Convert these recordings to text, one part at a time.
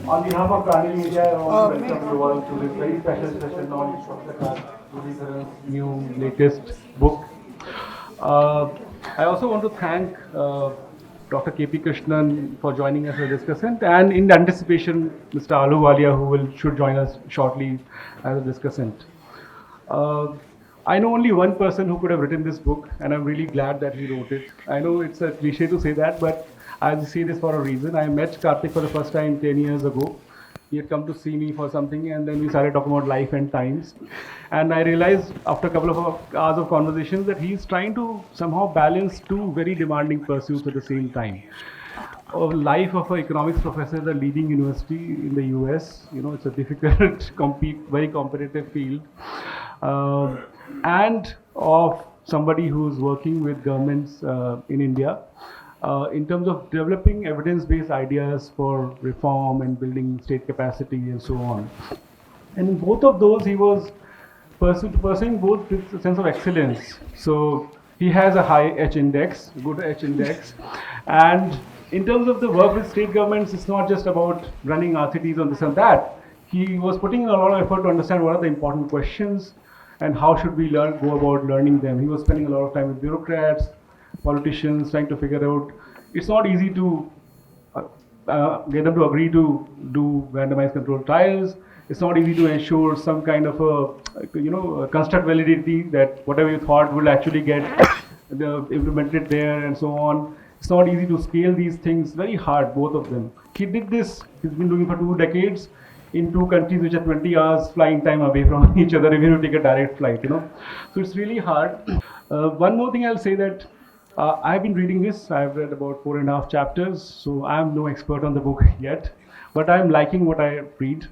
On behalf of Carnegie Media, I want to welcome you all to this very special session on Dr. Karthik Muralidharan's new latest book. Uh, I also want to thank Dr. K.P. Krishnan for joining us as a discussant, and in anticipation, Mr. Ahluwalia, who should join us shortly as a discussant. Uh, I know only one person who could have written this book, and I'm really glad that he wrote it. I know it's a cliche to say that, but I'll say this for a reason. I met Karthik for the first time 10 years ago. He had come to see me for something, and then we started talking about life and times. And I realized after a couple of hours of conversations that he's trying to somehow balance two very demanding pursuits at the same time. A life of an economics professor at a leading university in the US, it's a difficult, very competitive field, and of somebody who's working with governments in India in terms of developing evidence-based ideas for reform and building state capacity and so on. And in both of those, he was pursuing both with a sense of excellence. So he has a high H index, good H index, and in terms of the work with state governments, it's not just about running RCTs on this and that. He was putting in a lot of effort to understand what are the important questions and how should we go about learning them. He was spending a lot of time with bureaucrats, politicians, trying to figure out. It's not easy to get them to agree to do randomized controlled trials. It's not easy to ensure some kind of a construct validity that whatever you thought will actually get implemented there and so on. It's not easy to scale these things, very hard, both of them. He did this, he's been doing it for 2 decades in 2 countries which are 20 hours flying time away from each other, even if you take a direct flight, So it's really hard. One more thing I'll say that I've been reading this, I've read about 4.5 chapters, so I'm no expert on the book yet, but I'm liking what I read.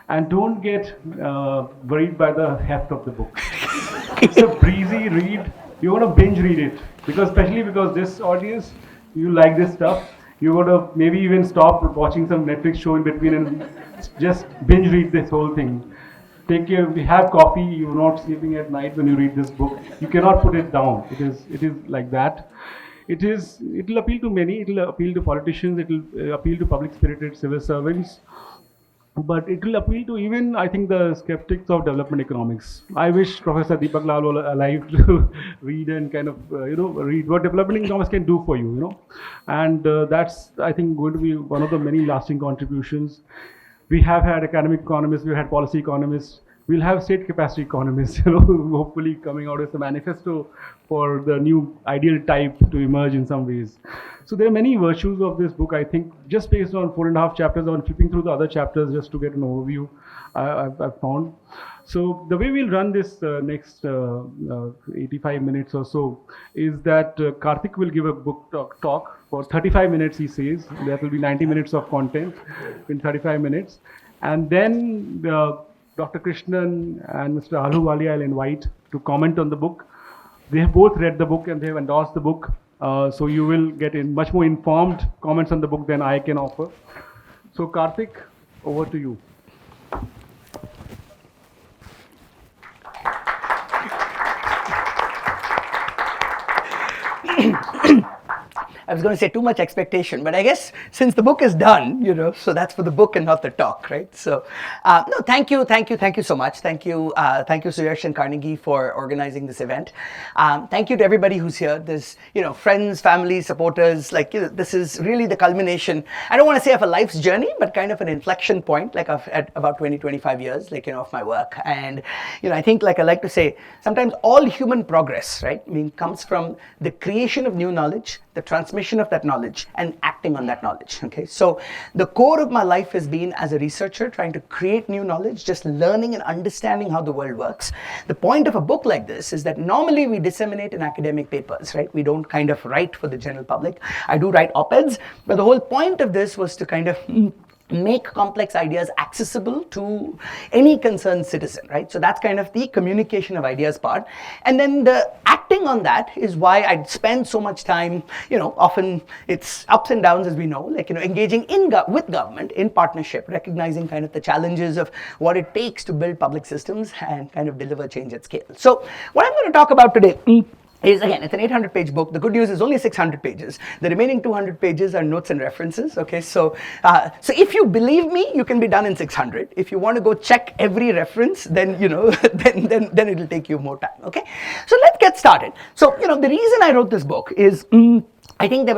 And don't get worried by the heft of the book. It's a breezy read. You want to binge read it, especially because this audience, you like this stuff. You want to maybe even stop watching some Netflix show in between and just binge read this whole thing. Take care. Have coffee. You're not sleeping at night when you read this book. You cannot put it down. It is like that. It'll appeal to many. It'll appeal to politicians. It'll appeal to public-spirited civil servants. But it will appeal to even, I think, the skeptics of development economics. I wish Professor Deepak Lal was alive to read and kind of, read what development economics can do for you, And that's, I think, going to be one of the many lasting contributions. We have had academic economists, we've had policy economists, we'll have state capacity economists, hopefully coming out as a manifesto for the new ideal type to emerge in some ways. So there are many virtues of this book, I think, just based on 4.5 chapters, on flipping through the other chapters just to get an overview, I've found. So the way we'll run this next 85 minutes or so is that Karthik will give a book talk for 35 minutes, he says. There will be 90 minutes of content in 35 minutes. And then Dr. Krishnan and Mr. Ahluwalia I'll invite to comment on the book. They have both read the book and they have endorsed the book. So you will get much more informed comments on the book than I can offer. So Karthik, over to you. I was going to say too much expectation, but I guess since the book is done, so that's for the book and not the talk, right? So, no, thank you so much. Thank you, Suyash and Carnegie for organizing this event. Thank you to everybody who's here. There's, friends, family, supporters. This is really the culmination. I don't want to say of a life's journey, but kind of an inflection point, at about 20, 25 years, of my work. And, I think, I like to say, sometimes all human progress, right, comes from the creation of new knowledge, the transmission of that knowledge, and acting on that knowledge. Okay, so the core of my life has been as a researcher trying to create new knowledge, just learning and understanding how the world works. The point of a book like this is that normally we disseminate in academic papers, right? We don't kind of write for the general public. I do write op-eds, but the whole point of this was to kind of make complex ideas accessible to any concerned citizen, right? So that's kind of the communication of ideas part. And then the acting on that is why I spend so much time, often it's ups and downs, as we know, engaging with government in partnership, recognizing kind of the challenges of what it takes to build public systems and kind of deliver change at scale. So what I'm going to talk about today is, again, it's an 800-page book. The good news is only 600 pages. The remaining 200 pages are notes and references. Okay, so if you believe me, you can be done in 600. If you want to go check every reference, then then it'll take you more time. Okay, so let's get started. So the reason I wrote this book is. I think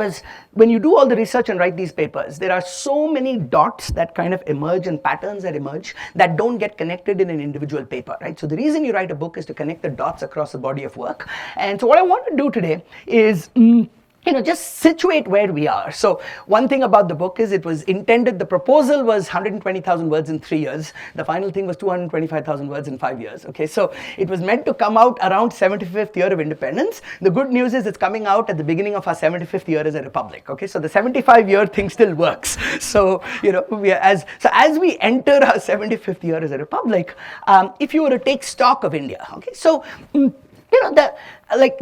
when you do all the research and write these papers, there are so many dots that kind of emerge and patterns that emerge that don't get connected in an individual paper, right? So the reason you write a book is to connect the dots across a body of work. And so what I want to do today is just situate where we are. So one thing about the book is it was intended, the proposal was 120,000 words in 3 years. The final thing was 225,000 words in 5 years. Okay, so it was meant to come out around 75th year of independence. The good news is it's coming out at the beginning of our 75th year as a republic. Okay, so the 75-year thing still works. So as we enter our 75th year as a republic, if you were to take stock of India, okay, so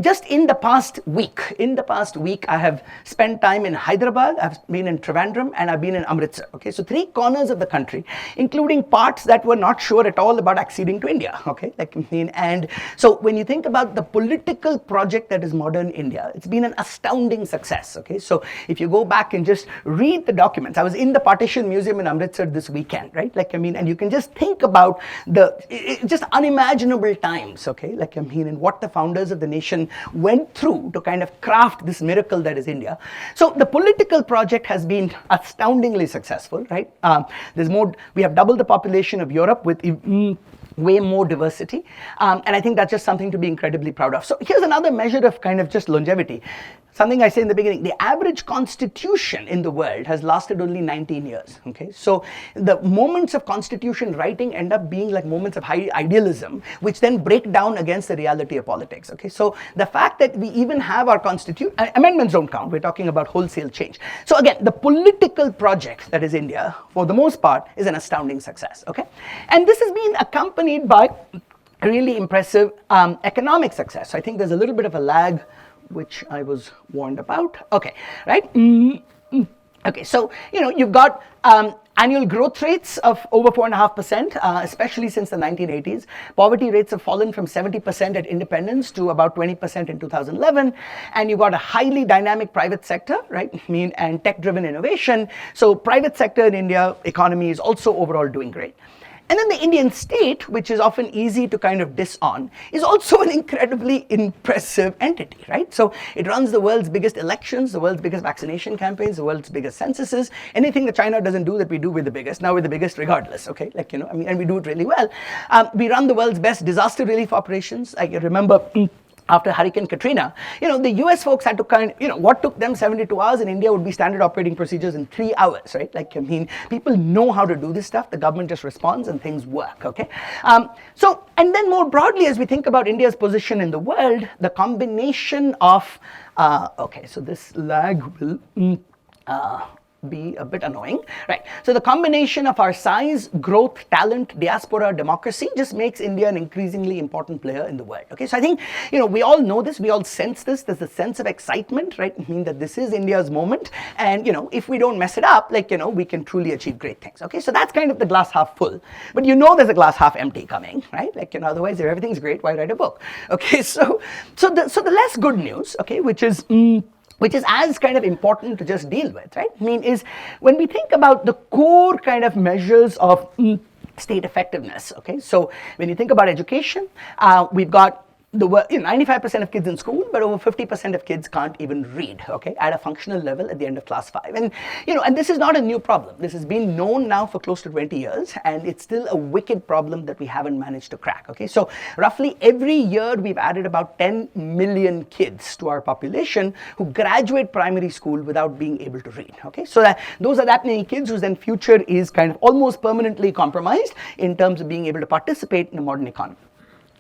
just in the past week, I have spent time in Hyderabad, I've been in Trivandrum, and I've been in Amritsar. Okay, so 3 corners of the country, including parts that were not sure at all about acceding to India. Okay, and so when you think about the political project that is modern India, it's been an astounding success. Okay, so if you go back and just read the documents, I was in the Partition Museum in Amritsar this weekend, right? And you can just think about just unimaginable times. Okay, and what the founders of the nation went through to kind of craft this miracle that is India. So the political project has been astoundingly successful, right? We have doubled the population of Europe with way more diversity, and I think that's just something to be incredibly proud of. So here's another measure of kind of just longevity. Something I say in the beginning, the average constitution in the world has lasted only 19 years. Okay, so the moments of constitution writing end up being like moments of high idealism, which then break down against the reality of politics. Okay, so the fact that we even have our constitution, amendments don't count, we're talking about wholesale change. So again, the political project that is India, for the most part, is an astounding success. Okay, and this has been accompanied by really impressive economic success. So I think there's a little bit of a lag, which I was warned about. Okay, right? Okay, so you've got annual growth rates of over 4.5%, especially since the 1980s. Poverty rates have fallen from 70% at independence to about 20% in 2011, and you've got a highly dynamic private sector, right? And tech-driven innovation. So private sector in India economy is also overall doing great. And then the Indian state, which is often easy to kind of diss on, is also an incredibly impressive entity, right? So it runs the world's biggest elections, the world's biggest vaccination campaigns, the world's biggest censuses. Anything that China doesn't do that we do, we're the biggest. Now we're the biggest regardless, okay? And we do it really well. We run the world's best disaster relief operations. I remember after Hurricane Katrina, the US folks had to what took them 72 hours in India would be standard operating procedures in 3 hours, right? People know how to do this stuff. The government just responds and things work, okay? And then more broadly, as we think about India's position in the world, the combination of, okay, so this lag will, be a bit annoying, right? So the combination of our size, growth, talent, diaspora, democracy just makes India an increasingly important player in the world. Okay, so I think we all know this, we all sense this. There's a sense of excitement, right? That this is India's moment, and if we don't mess it up, we can truly achieve great things. Okay, so that's kind of the glass half full, but there's a glass half empty coming, right? Otherwise, if everything's great, why write a book? Okay, so the less good news, okay, which is as kind of important to just deal with, right? Is when we think about the core kind of measures of state effectiveness, okay? So when you think about education, we've got 95% of kids in school, but over 50% of kids can't even read, okay, at a functional level at the end of class 5. And, and this is not a new problem. This has been known now for close to 20 years, and it's still a wicked problem that we haven't managed to crack, okay? So roughly every year, we've added about 10 million kids to our population who graduate primary school without being able to read, okay? So those are that many kids whose then future is kind of almost permanently compromised in terms of being able to participate in a modern economy.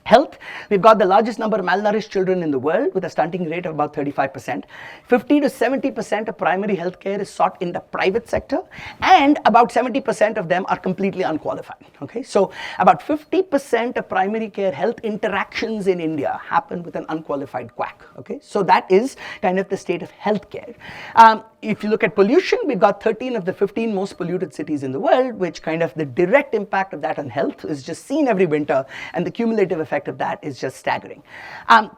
Health, we've got the largest number of malnourished children in the world with a stunting rate of about 35%. 50 to 70% of primary health care is sought in the private sector, and about 70% of them are completely unqualified. Okay, so about 50% of primary care health interactions in India happen with an unqualified quack. Okay, so that is kind of the state of healthcare. if you look at pollution, we've got 13 of the 15 most polluted cities in the world, which kind of the direct impact of that on health is just seen every winter, and the cumulative effect of that is just staggering.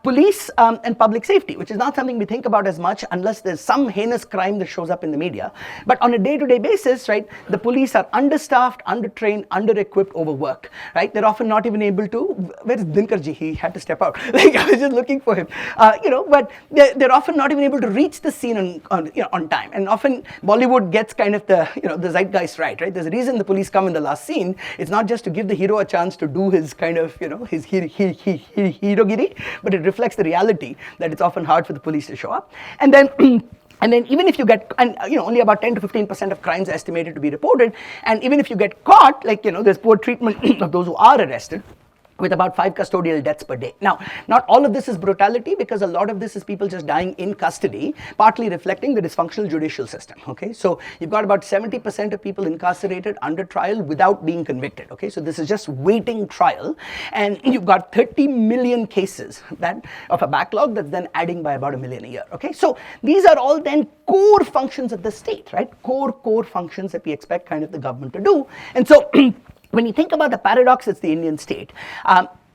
Police and public safety, which is not something we think about as much unless there's some heinous crime that shows up in the media. But on a day-to-day basis, right, the police are understaffed, undertrained, under-equipped, overworked, right? They're often not even able to, where's Dinkarji? He had to step out. Like, I was just looking for him. But they're often not even able to reach the scene on time. And often Bollywood gets kind of the zeitgeist right? There's a reason the police come in the last scene. It's not just to give the hero a chance to do his kind of, his hirogiri, but it reflects the reality that it's often hard for the police to show up. And then even if you get, only about 10 to 15% of crimes are estimated to be reported. And even if you get caught, there's poor treatment of those who are arrested, with about 5 custodial deaths per day. Now, not all of this is brutality, because a lot of this is people just dying in custody, partly reflecting the dysfunctional judicial system, okay? So you've got about 70% of people incarcerated under trial without being convicted, okay? So this is just waiting trial, and you've got 30 million cases of a backlog that's then adding by about 1 million a year, okay? So these are all then core functions of the state, right? Core functions that we expect kind of the government to do. And so when you think about the paradox, it's the Indian state.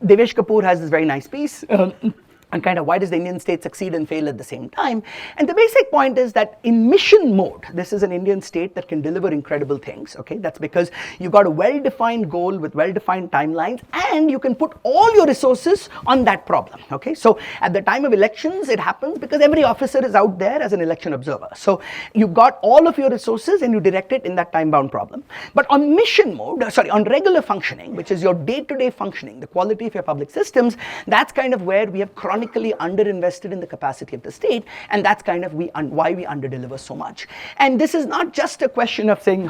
Devesh Kapoor has this very nice piece on kind of why does the Indian state succeed and fail at the same time. And the basic point is that in mission mode, this is an Indian state that can deliver incredible things, okay? That's because you've got a well-defined goal with well-defined timelines, and you can put all your resources on that problem, okay? So at the time of elections, it happens because every officer is out there as an election observer. So you've got all of your resources and you direct it in that time-bound problem. But on mission mode, on regular functioning, which is your day-to-day functioning, the quality of your public systems, that's kind of where we have chronically underinvested in the capacity of the state, and that's kind of why we underdeliver so much. And this is not just a question of saying,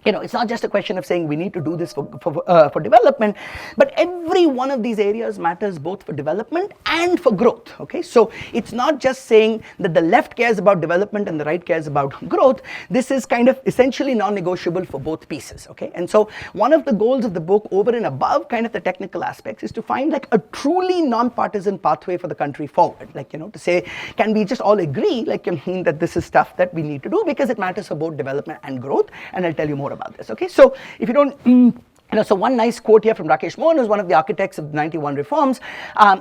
it's not just a question of saying we need to do this for development, but every one of these areas matters both for development and for growth, okay? So it's not just saying that the left cares about development and the right cares about growth. This is kind of essentially non-negotiable for both pieces, okay? And so one of the goals of the book, over and above kind of the technical aspects, is to find like a truly non-partisan pathway for the country forward, to say, can we just all agree, that this is stuff that we need to do because it matters for both development and growth, and I'll tell you more about this, okay? So if you don't, so one nice quote here from Rakesh Mohan, who's one of the architects of the 91 reforms,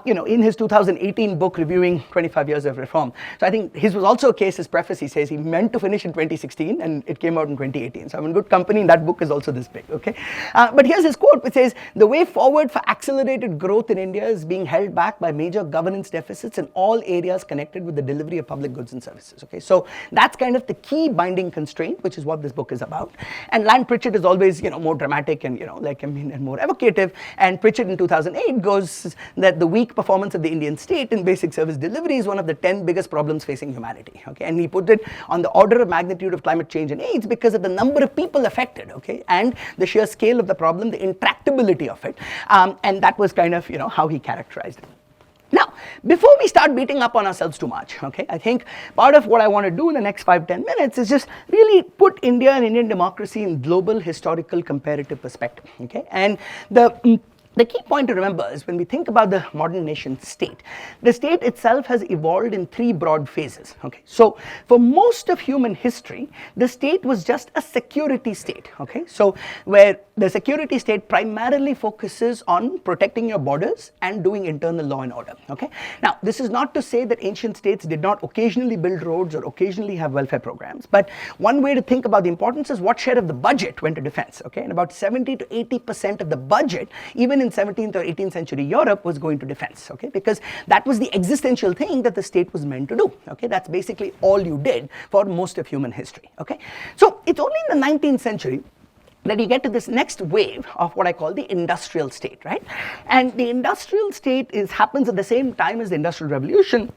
in his 2018 book reviewing 25 years of reform. So I think his was also a case, his preface, he says he meant to finish in 2016 and it came out in 2018. So I'm in good company, and that book is also this big, okay? But here's his quote, which says, the way forward for accelerated growth in India is being held back by major governance deficits in all areas connected with the delivery of public goods and services, okay? So that's kind of the key binding constraint, which is what this book is about. And Land Pritchett is always, more dramatic and, and more evocative. And Pritchett in 2008 goes that the weak performance of the Indian state in basic service delivery is one of the 10 biggest problems facing humanity, okay? And he put it on the order of magnitude of climate change and AIDS because of the number of people affected, okay? And the sheer scale of the problem, the intractability of it. And that was kind of, how he characterized it. Now, before we start beating up on ourselves too much, okay, I think part of what I want to do in the next 5-10 minutes is just really put India and Indian democracy in global historical comparative perspective, okay? And the key point to remember is when we think about the modern nation state, the state itself has evolved in 3 broad phases, okay? So for most of human history, the state was just a security state, okay? So where the security state primarily focuses on protecting your borders and doing internal law and order, okay? Now, this is not to say that ancient states did not occasionally build roads or occasionally have welfare programs, but one way to think about the importance is what share of the budget went to defense, okay? And about 70 to 80% of the budget, even in 17th or 18th century Europe, was going to defense, okay? Because that was the existential thing that the state was meant to do, okay? That's basically all you did for most of human history, okay? So it's only in the 19th century that you get to this next wave of what I call the industrial state, right? And the industrial state happens at the same time as the Industrial Revolution.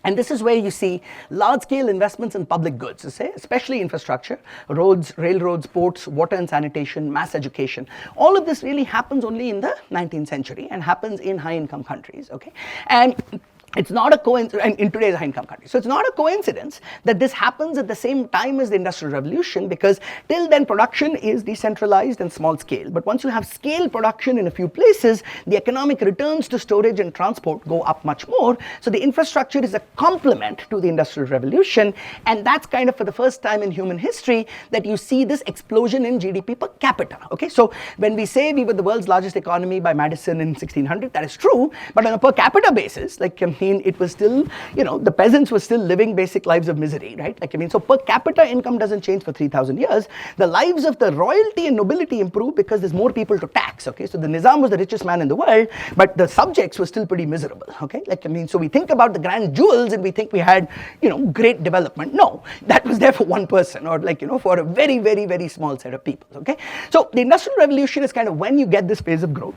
And this is where you see large-scale investments in public goods, especially infrastructure, roads, railroads, ports, water and sanitation, mass education. All of this really happens only in the 19th century and happens in high-income countries, okay? And it's not a coincidence in today's high-income country. So it's not a coincidence that this happens at the same time as the Industrial Revolution, because till then production is decentralized and small scale. But once you have scale production in a few places, the economic returns to storage and transport go up much more. So the infrastructure is a complement to the Industrial Revolution, and that's kind of for the first time in human history that you see this explosion in GDP per capita. Okay, so when we say we were the world's largest economy by Madison in 1600, that is true, but on a per capita basis, like it was still, the peasants were still living basic lives of misery, right? So per capita income doesn't change for 3,000 years. The lives of the royalty and nobility improve because there's more people to tax, okay? So the Nizam was the richest man in the world, but the subjects were still pretty miserable, okay? So we think about the grand jewels and we think we had, great development. No, that was there for one person, or for a very, very, very small set of people, okay? So the Industrial Revolution is kind of when you get this phase of growth.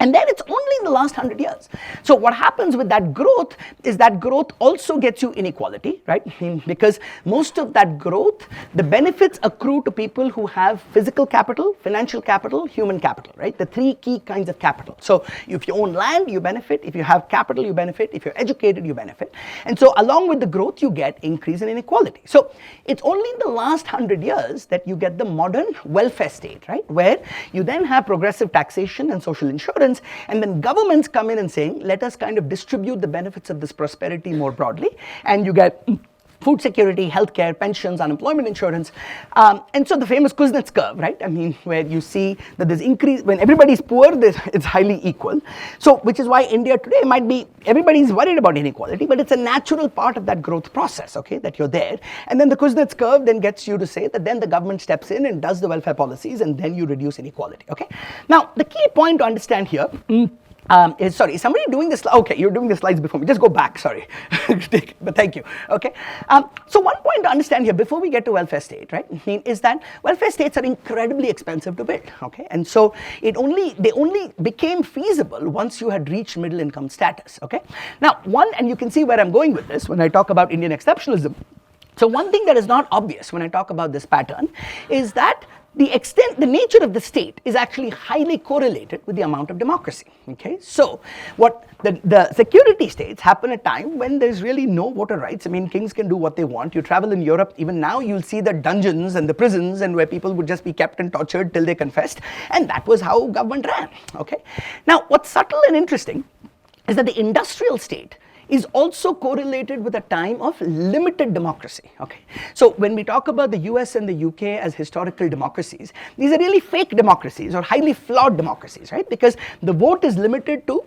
And then it's only in the last 100 years. So what happens with that growth is that growth also gets you inequality, right? Because most of that growth, the benefits accrue to people who have physical capital, financial capital, human capital, right? The three key kinds of capital. So if you own land, you benefit. If you have capital, you benefit. If you're educated, you benefit. And so along with the growth, you get increase in inequality. So it's only in the last 100 years that you get the modern welfare state, right? Where you then have progressive taxation and social insurance, and then governments come in and saying, let us kind of distribute the benefits of this prosperity more broadly, and you get food security, healthcare, pensions, unemployment insurance, and so the famous Kuznets curve, right? Where you see that there's increase, when everybody's poor, it's highly equal. So, which is why India today might be, everybody's worried about inequality, but it's a natural part of that growth process, okay, that you're there. And then the Kuznets curve then gets you to say that then the government steps in and does the welfare policies, and then you reduce inequality, okay? Now, the key point to understand here, is somebody doing this? Okay, you're doing the slides before me. Just go back, sorry. But thank you. Okay. So one point to understand here before we get to welfare state, right, is that welfare states are incredibly expensive to build. Okay, and so they only became feasible once you had reached middle income status. Okay. Now and you can see where I'm going with this when I talk about Indian exceptionalism. So one thing that is not obvious when I talk about this pattern is that the nature of the state is actually highly correlated with the amount of democracy, okay? So, what the security states happen at a time when there's really no voter rights. Kings can do what they want. You travel in Europe, even now you'll see the dungeons and the prisons and where people would just be kept and tortured till they confessed, and that was how government ran, okay? Now, what's subtle and interesting is that the industrial state is also correlated with a time of limited democracy, okay? So when we talk about the US and the UK as historical democracies, these are really fake democracies or highly flawed democracies, right? Because the vote is limited to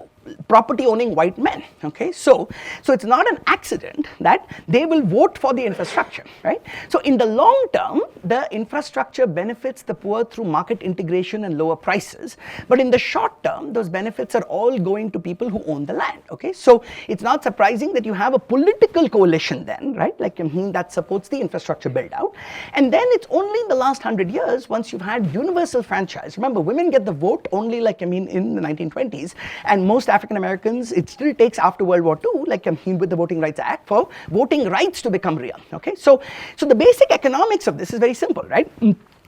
property owning white men, okay? So it's not an accident that they will vote for the infrastructure, right? So in the long term, the infrastructure benefits the poor through market integration and lower prices, but in the short term, those benefits are all going to people who own the land, okay? So it's not surprising that you have a political coalition then, right? That supports the infrastructure build out. And then it's only in the last 100 years, once you've had universal franchise. Remember, women get the vote only in the 1920s, and most African Americans, it still takes after World War II, with the Voting Rights Act, for voting rights to become real, okay? So the basic economics of this is very simple, right?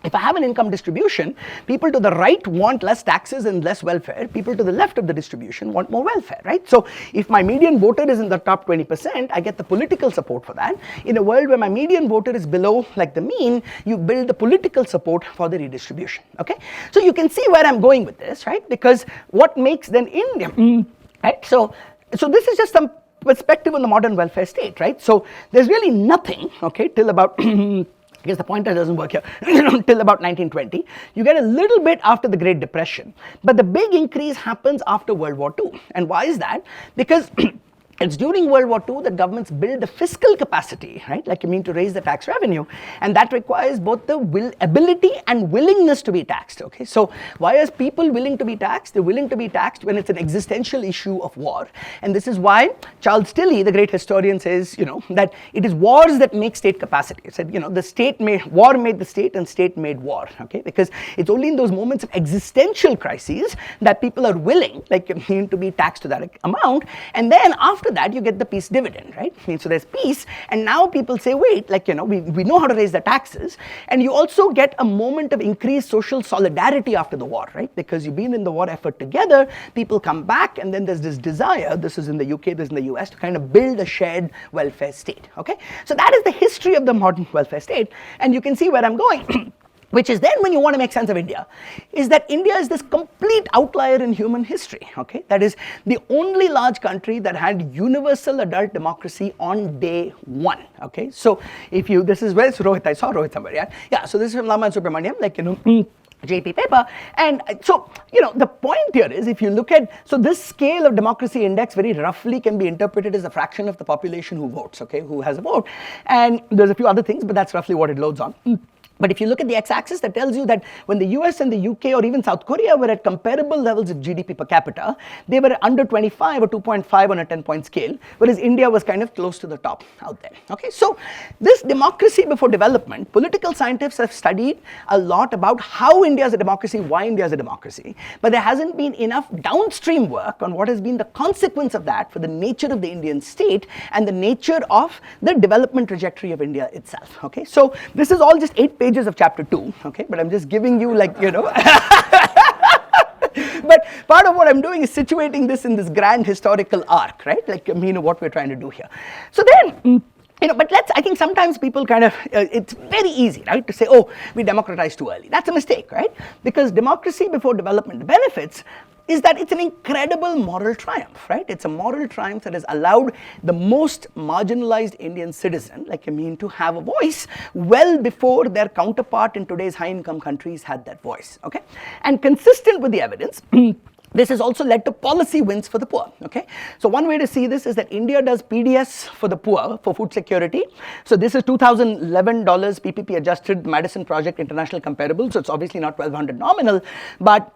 If I have an income distribution, people to the right want less taxes and less welfare. People to the left of the distribution want more welfare, right? So if my median voter is in the top 20%, I get the political support for that. In a world where my median voter is below the mean, you build the political support for the redistribution, okay? So you can see where I'm going with this, right? Because what makes then India, right? So this is just some perspective on the modern welfare state, right? So there's really nothing, okay, till about I guess the pointer doesn't work here, till about 1920. You get a little bit after the Great Depression, but the big increase happens after World War II. And why is that? Because it's during World War II that governments build the fiscal capacity, right? To raise the tax revenue, and that requires both the ability and willingness to be taxed, okay? So why are people willing to be taxed? They're willing to be taxed when it's an existential issue of war. And this is why Charles Tilly, the great historian, says, that it is wars that make state capacity. He said, war made the state and state made war, okay? Because it's only in those moments of existential crises that people are willing, to be taxed to that amount. And then after after that, you get the peace dividend, right? So there's peace, and now people say, wait, like, we know how to raise the taxes, and you also get a moment of increased social solidarity after the war, right? Because you've been in the war effort together, people come back, and then there's this desire, this is in the UK, this is in the US, to kind of build a shared welfare state, okay? So that is the history of the modern welfare state, and you can see where I'm going. Which is then, when you want to make sense of India, is that India is this complete outlier in human history, okay? That is the only large country that had universal adult democracy on day one, okay? So if you, this is where Rohit, I saw Rohit somewhere, yeah? Yeah, so this is from Lama Subramaniam, like, JP paper. And so, the point here is, if you look at, so this scale of democracy index very roughly can be interpreted as a fraction of the population who votes, okay, who has a vote. And there's a few other things, but that's roughly what it loads on. But if you look at the x-axis, that tells you that when the US and the UK or even South Korea were at comparable levels of GDP per capita, they were under 25 or 2.5 on a 10-point scale, whereas India was kind of close to the top out there. Okay, so this democracy before development, political scientists have studied a lot about how India is a democracy, why India is a democracy, but there hasn't been enough downstream work on what has been the consequence of that for the nature of the Indian state and the nature of the development trajectory of India itself. Okay, so this is all just 8 pages of chapter 2, okay, but I'm just giving you, like, but part of what I'm doing is situating this in this grand historical arc, right, like, what we're trying to do here. So then, but I think sometimes people kind of, it's very easy, right, to say, oh, we democratized too early. That's a mistake, right? Because democracy before development benefits is that it's an incredible moral triumph, right? It's a moral triumph that has allowed the most marginalized Indian citizen, like to have a voice well before their counterpart in today's high-income countries had that voice, okay? And consistent with the evidence, this has also led to policy wins for the poor, okay? So one way to see this is that India does PDS for the poor, for food security. So this is $2011 PPP adjusted Madison Project International Comparable, so it's obviously not 1200 nominal, but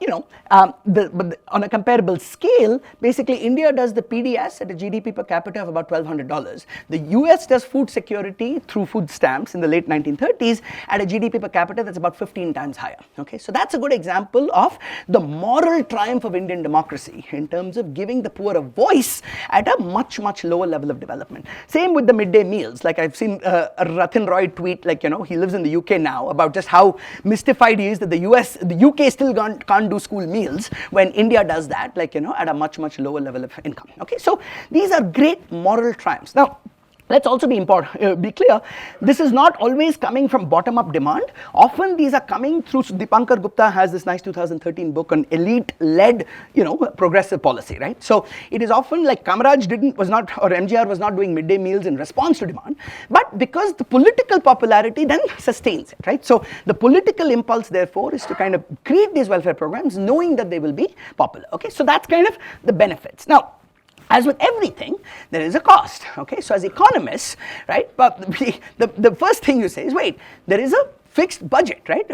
on a comparable scale, basically India does the PDS at a GDP per capita of about $1,200. The US does food security through food stamps in the late 1930s at a GDP per capita that's about 15 times higher, okay? So that's a good example of the moral triumph of Indian democracy in terms of giving the poor a voice at a much, much lower level of development. Same with the midday meals. Like, I've seen Rathin Roy tweet, like, he lives in the UK now, about just how mystified he is that the UK still can't do school meals when India does that, like, at a much, much lower level of income. Okay, so these are great moral triumphs. Now, let's also be clear, this is not always coming from bottom-up demand. Often these are coming through, Dipankar Gupta has this nice 2013 book on elite-led, progressive policy, right? So it is often like Kamaraj or MGR was not doing midday meals in response to demand, but because the political popularity then sustains it, right? So the political impulse, therefore, is to kind of create these welfare programs knowing that they will be popular, okay? So that's kind of the benefits. Now, as with everything, there is a cost, okay? So as economists, right, but the first thing you say is, wait, there is a fixed budget, right?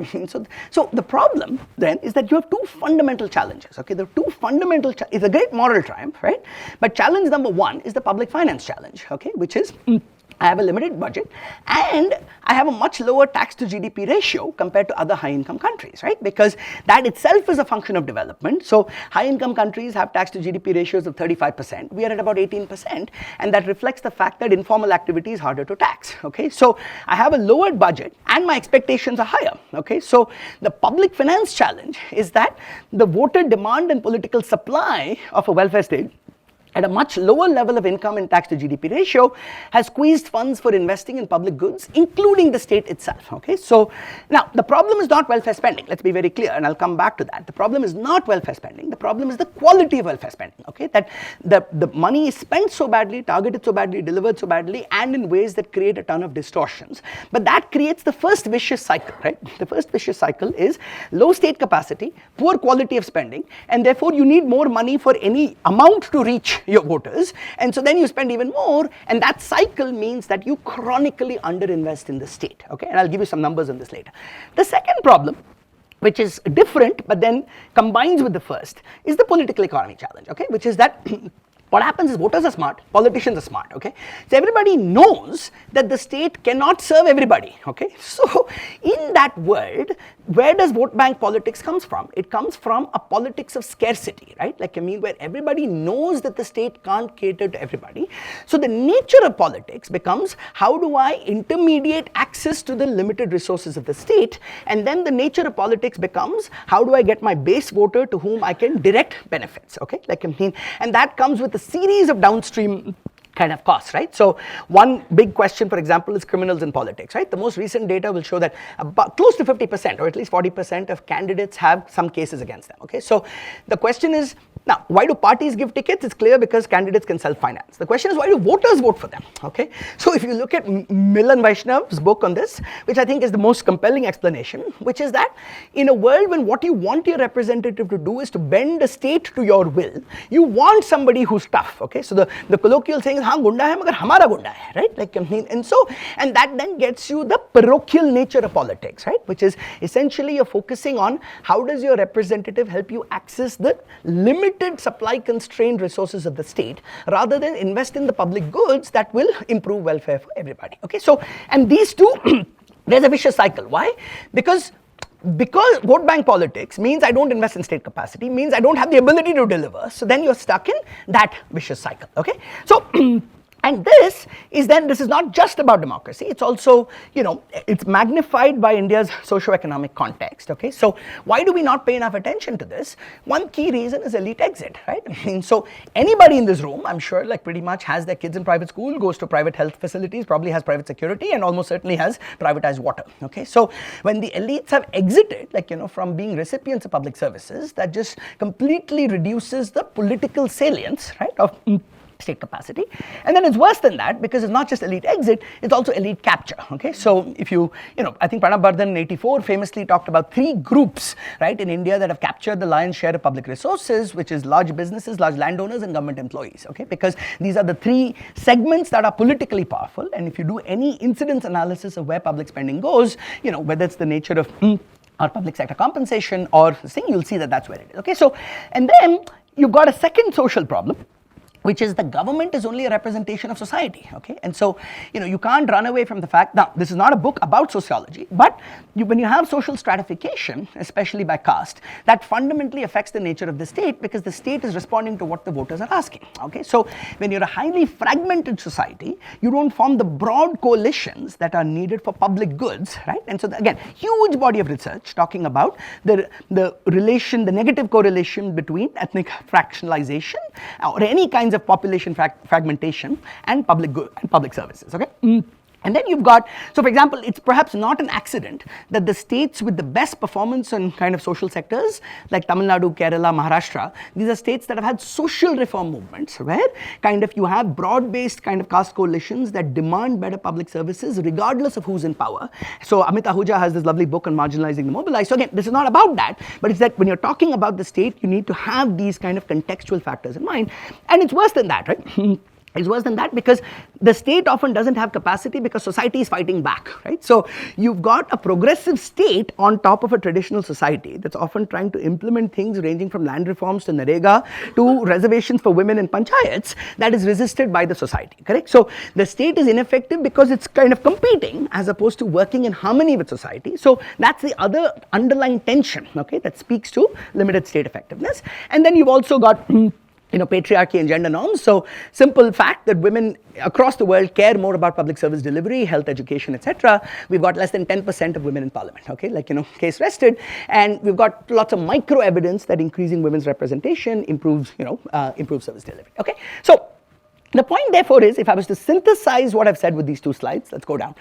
So the problem then is that you have two fundamental challenges, okay? The two fundamental, it's a great moral triumph, right? But challenge number one is the public finance challenge, okay? Which is, I have a limited budget and I have a much lower tax to GDP ratio compared to other high income countries, right? Because that itself is a function of development. So high income countries have tax to GDP ratios of 35%. We are at about 18%, and that reflects the fact that informal activity is harder to tax, okay? So I have a lowered budget and my expectations are higher, okay? So the public finance challenge is that the voter demand and political supply of a welfare state at a much lower level of income and tax to GDP ratio has squeezed funds for investing in public goods, including the state itself, okay? So now the problem is not welfare spending, let's be very clear, and I'll come back to that. The problem is not welfare spending, the problem is the quality of welfare spending, okay? That the money is spent so badly, targeted so badly, delivered so badly, and in ways that create a ton of distortions. But that creates the first vicious cycle, right? The first vicious cycle is low state capacity, poor quality of spending, and therefore you need more money for any amount to reach your voters, and so then you spend even more, and that cycle means that you chronically underinvest in the state, okay? And I'll give you some numbers on this later. The second problem, which is different but then combines with the first, is the political economy challenge, okay? Which is that what happens is voters are smart, politicians are smart, okay? So everybody knows that the state cannot serve everybody, okay? So in that world, where does vote bank politics comes from? It comes from a politics of scarcity, right? Like, I mean, where everybody knows that the state can't cater to everybody. So the nature of politics becomes, how do I intermediate access to the limited resources of the state? And then the nature of politics becomes, how do I get my base voter to whom I can direct benefits, okay? Like, I mean, and that comes with a series of downstream kind of costs, right? So one big question, for example, is criminals in politics, right? The most recent data will show that about close to 50% or at least 40% of candidates have some cases against them, okay? So the question is, now, why do parties give tickets? It's clear, because candidates can self-finance. The question is, why do voters vote for them, okay? So if you look at Milan Vaishnav's book on this, which I think is the most compelling explanation, which is that in a world when what you want your representative to do is to bend a state to your will, you want somebody who's tough, okay? So the colloquial saying is, हाँ गुंडा है मगर हमारा गुंडा है, right? Like, I mean, and that then gets you the parochial nature of politics, right? Which is essentially you're focusing on how does your representative help you access the limited supply constrained resources of the state, rather than invest in the public goods that will improve welfare for everybody, okay? So, and these two, there's a vicious cycle. Why? Because vote bank politics means I don't invest in state capacity, means I don't have the ability to deliver. So then you're stuck in that vicious cycle, okay? So and this is not just about democracy, it's also, you know, it's magnified by India's socioeconomic context, okay? So why do we not pay enough attention to this? One key reason is elite exit, right? I mean, so anybody in this room, I'm sure, like, pretty much has their kids in private school, goes to private health facilities, probably has private security, and almost certainly has privatized water, okay? So when the elites have exited, like, you know, from being recipients of public services, that just completely reduces the political salience, right, of state capacity. And then it's worse than that, because it's not just elite exit, it's also elite capture, okay? So if you know, I think Pranab Bardhan in 84 famously talked about 3 groups, right, in India that have captured the lion's share of public resources, which is large businesses, large landowners, and government employees, okay? Because these are the 3 segments that are politically powerful, and if you do any incidence analysis of where public spending goes, you know, whether it's the nature of or public sector compensation or thing, you'll see that that's where it is, okay? So, and then you've got a second social problem, which is the government is only a representation of society, okay? And so, you know, you can't run away from the fact, now, this is not a book about sociology, but when you have social stratification, especially by caste, that fundamentally affects the nature of the state, because the state is responding to what the voters are asking, okay? So when you're a highly fragmented society, you don't form the broad coalitions that are needed for public goods, right? And so again, huge body of research talking about the relation, the negative correlation between ethnic fractionalization or any kinds of population fragmentation and public services, okay? And then you've got, so for example, it's perhaps not an accident that the states with the best performance on kind of social sectors, like Tamil Nadu, Kerala, Maharashtra, these are states that have had social reform movements, where kind of you have broad-based kind of caste coalitions that demand better public services regardless of who's in power. So Amit Ahuja has this lovely book on marginalizing the mobilized. So again, this is not about that, but it's that when you're talking about the state, you need to have these kind of contextual factors in mind. And it's worse than that, right? It's worse than that, because the state often doesn't have capacity because society is fighting back, right? So you've got a progressive state on top of a traditional society that's often trying to implement things ranging from land reforms to Narega to reservations for women in panchayats that is resisted by the society, correct? So the state is ineffective because it's kind of competing as opposed to working in harmony with society. So that's the other underlying tension, okay, that speaks to limited state effectiveness. And then you've also got patriarchy and gender norms. So simple fact that women across the world care more about public service delivery, health, education, etc. We've got less than 10% of women in parliament, okay, like, case rested. And we've got lots of micro evidence that increasing women's representation improves service delivery, okay. So the point therefore is, if I was to synthesize what I've said with these 2 slides, let's go down,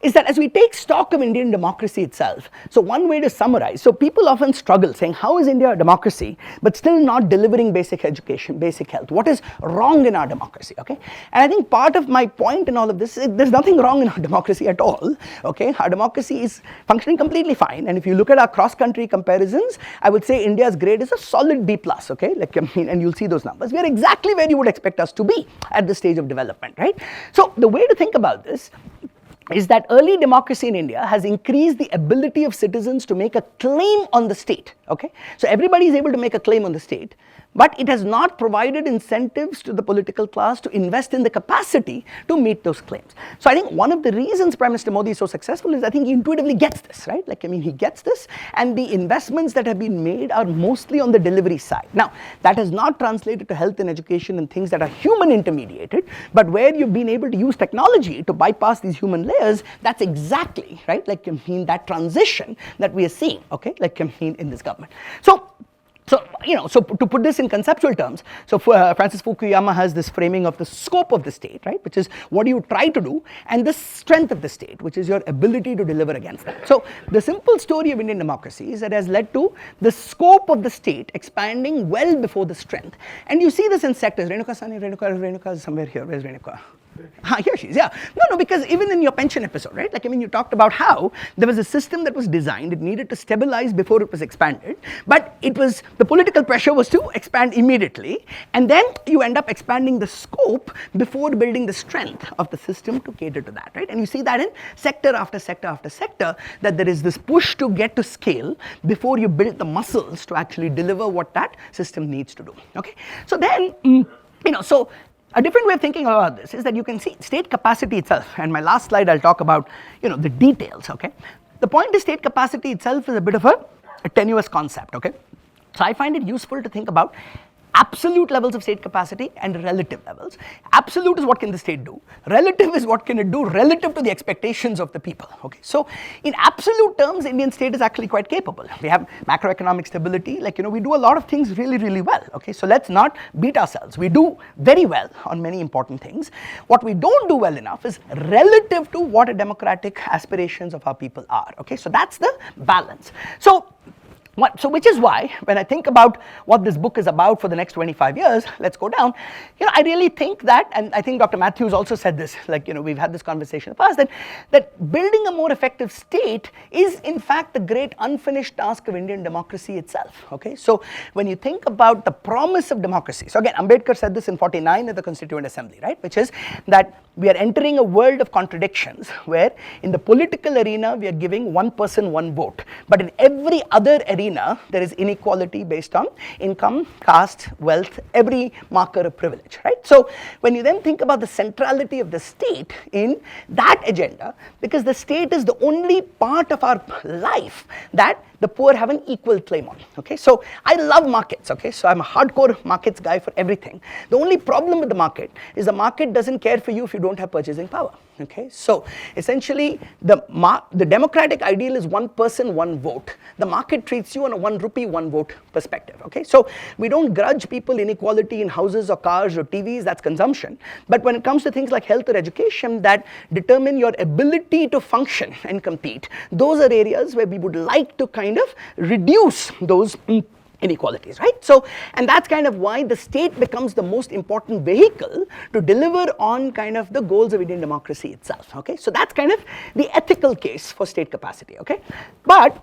is that as we take stock of Indian democracy itself, so one way to summarize, so people often struggle saying, how is India a democracy, but still not delivering basic education, basic health? What is wrong in our democracy, okay? And I think part of my point in all of this is there's nothing wrong in our democracy at all, okay? Our democracy is functioning completely fine, and if you look at our cross-country comparisons, I would say India's grade is a solid B+, okay? Like, and you'll see those numbers. We are exactly where you would expect us to be at this stage of development, right? So the way to think about this is that early democracy in India has increased the ability of citizens to make a claim on the state, okay? So everybody is able to make a claim on the state, but it has not provided incentives to the political class to invest in the capacity to meet those claims. So I think one of the reasons Prime Minister Modi is so successful is I think he intuitively gets this, right? Like, I mean, he gets this, and the investments that have been made are mostly on the delivery side. Now, that has not translated to health and education and things that are human intermediated, but where you've been able to use technology to bypass these human layers, that's exactly, right? Like, I mean, that transition that we are seeing, okay? Like, I mean, in this government. So to put this in conceptual terms, so Francis Fukuyama has this framing of the scope of the state, right, which is what do you try to do, and the strength of the state, which is your ability to deliver against that. So the simple story of Indian democracy is that it has led to the scope of the state expanding well before the strength. And you see this in sectors. Renuka is somewhere here. Where's Renuka? Here she is, yeah. No, because even in your pension episode, right? Like, I mean, you talked about how there was a system that was designed, it needed to stabilize before it was expanded, but the political pressure was to expand immediately, and then you end up expanding the scope before building the strength of the system to cater to that, right? And you see that in sector after sector after sector, that there is this push to get to scale before you build the muscles to actually deliver what that system needs to do, okay? So then, so a different way of thinking about this is that you can see state capacity itself, and my last slide I'll talk about, the details, okay? The point is state capacity itself is a bit of a tenuous concept, okay? So I find it useful to think about absolute levels of state capacity and relative levels. Absolute is what can the state do. Relative is what can it do relative to the expectations of the people, okay? So in absolute terms, Indian state is actually quite capable. We have macroeconomic stability, like, we do a lot of things really, really well, okay? So let's not beat ourselves. We do very well on many important things. What we don't do well enough is relative to what a democratic aspirations of our people are, okay? So that's the balance. So which is why, when I think about what this book is about for the next 25 years, let's go down, I really think that, and I think Dr. Matthews also said this, like, we've had this conversation in the past, that building a more effective state is in fact the great unfinished task of Indian democracy itself, okay? So when you think about the promise of democracy, so again, Ambedkar said this in 49 at the Constituent Assembly, right, which is that we are entering a world of contradictions where in the political arena we are giving one person one vote, but in every other arena there is inequality based on income, caste, wealth, every marker of privilege, right? So when you then think about the centrality of the state in that agenda, because the state is the only part of our life that the poor have an equal claim on, okay? So I love markets, okay? So I'm a hardcore markets guy for everything. The only problem with the market is the market doesn't care for you if you don't have purchasing power, okay? So essentially the democratic ideal is one person, one vote. The market treats you on a 1 rupee, 1 vote perspective, okay? So we don't grudge people inequality in houses or cars or TVs, that's consumption. But when it comes to things like health or education that determine your ability to function and compete, those are areas where we would like to kind of reduce those inequalities, right? So, and that's kind of why the state becomes the most important vehicle to deliver on kind of the goals of Indian democracy itself, okay? So that's kind of the ethical case for state capacity, okay? But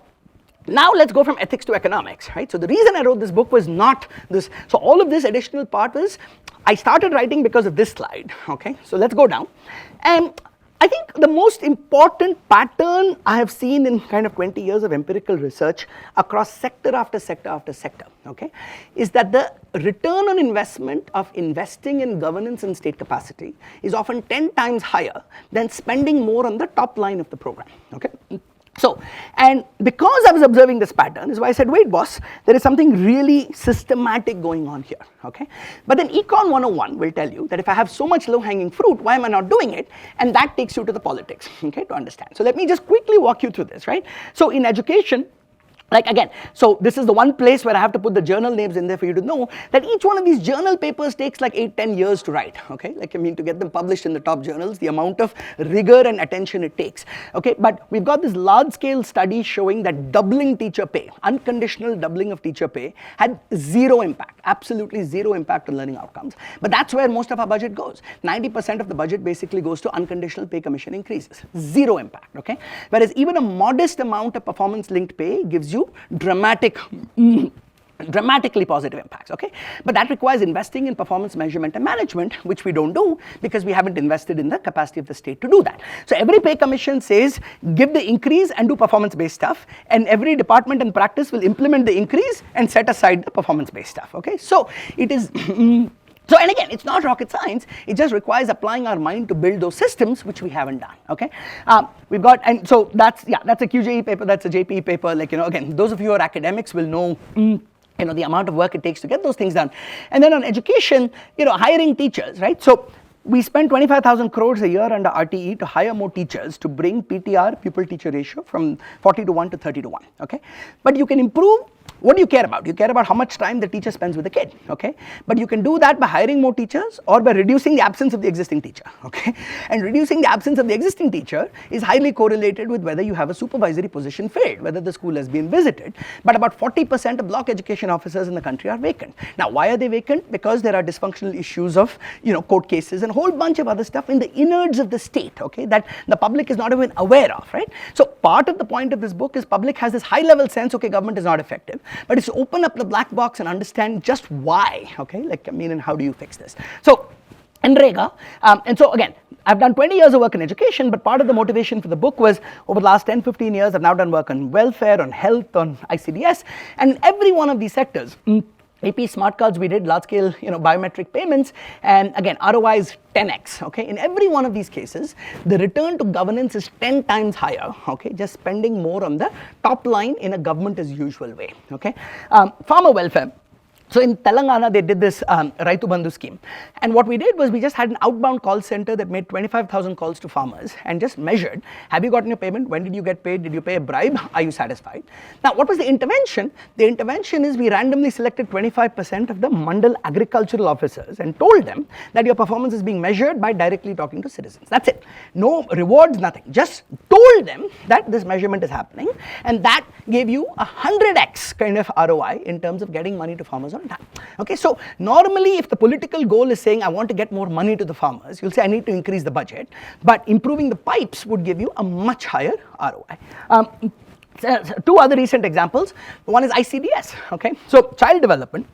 now let's go from ethics to economics, right? So the reason I wrote this book was not this, so all of this additional part was, I started writing because of this slide, okay? So let's go down. And I think the most important pattern I have seen in kind of 20 years of empirical research across sector after sector after sector, okay, is that the return on investment of investing in governance and state capacity is often 10 times higher than spending more on the top line of the program, okay? So, and because I was observing this pattern is why I said, wait boss, there is something really systematic going on here, okay? But then Econ 101 will tell you that if I have so much low-hanging fruit, why am I not doing it? And that takes you to the politics, okay, to understand. So let me just quickly walk you through this, right? So in education, like again, so this is the one place where I have to put the journal names in there for you to know that each one of these journal papers takes like 8-10 years to write, okay? Like, I mean, to get them published in the top journals, the amount of rigor and attention it takes, okay? But we've got this large-scale study showing that doubling teacher pay, unconditional doubling of teacher pay, had zero impact, absolutely zero impact on learning outcomes. But that's where most of our budget goes. 90% of the budget basically goes to unconditional pay commission increases, zero impact, okay? Whereas even a modest amount of performance-linked pay gives you dramatic dramatically positive impacts, okay? But that requires investing in performance measurement and management, which we don't do because we haven't invested in the capacity of the state to do that. So every pay commission says give the increase and do performance-based stuff, and every department and practice will implement the increase and set aside the performance-based stuff, okay? So it is so, and again, it's not rocket science, it just requires applying our mind to build those systems, which we haven't done, okay? We've got, and so that's a QJE paper, that's a JPE paper, like, again, those of you who are academics will know, the amount of work it takes to get those things done. And then on education, hiring teachers, right? So we spend 25,000 crores a year under RTE to hire more teachers to bring PTR, pupil teacher ratio, from 40 to 1 to 30 to 1, okay? But you can improve. What do you care about? You care about how much time the teacher spends with the kid, okay? But you can do that by hiring more teachers or by reducing the absence of the existing teacher, okay? And reducing the absence of the existing teacher is highly correlated with whether you have a supervisory position filled, whether the school has been visited. But about 40% of block education officers in the country are vacant. Now, why are they vacant? Because there are dysfunctional issues of, court cases and a whole bunch of other stuff in the innards of the state, okay, that the public is not even aware of, right? So part of the point of this book is public has this high-level sense, okay, government is not effective. But it's to open up the black box and understand just why, okay, and how do you fix this? So, NREGA, and so again, I've done 20 years of work in education, but part of the motivation for the book was over the last 10, 15 years, I've now done work on welfare, on health, on ICDS, and every one of these sectors, AP smart cards, we did large scale, biometric payments, and again, ROI is 10x, okay? In every one of these cases, the return to governance is 10 times higher, okay? Just spending more on the top line in a government as usual way, okay? Farmer welfare. So in Telangana, they did this Raitu Bandhu scheme. And what we did was we just had an outbound call center that made 25,000 calls to farmers and just measured, have you gotten your payment? When did you get paid? Did you pay a bribe? Are you satisfied? Now, what was the intervention? The intervention is we randomly selected 25% of the Mandal agricultural officers and told them that your performance is being measured by directly talking to citizens. That's it. No rewards, nothing. Just told them that this measurement is happening, and that gave you a 100x kind of ROI in terms of getting money to farmers on time. Okay, so normally if the political goal is saying I want to get more money to the farmers, you'll say I need to increase the budget, but improving the pipes would give you a much higher ROI. Two other recent examples. One is ICDS, okay? So child development.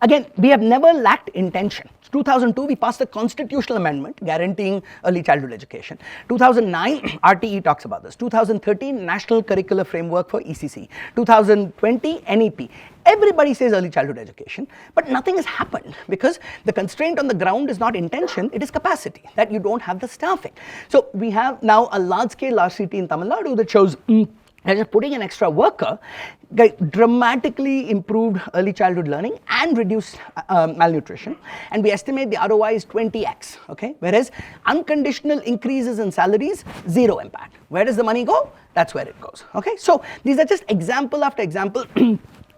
Again, we have never lacked intention. 2002, we passed a constitutional amendment guaranteeing early childhood education. 2009, RTE talks about this. 2013, National Curricular Framework for ECC. 2020, NEP. Everybody says early childhood education, but nothing has happened because the constraint on the ground is not intention, it is capacity, that you don't have the staffing. So we have now a large-scale RCT in Tamil Nadu that shows and just putting an extra worker dramatically improved early childhood learning and reduced malnutrition, and we estimate the ROI is 20x, okay? Whereas unconditional increases in salaries, zero impact. Where does the money go? That's where it goes, okay? So these are just example after example.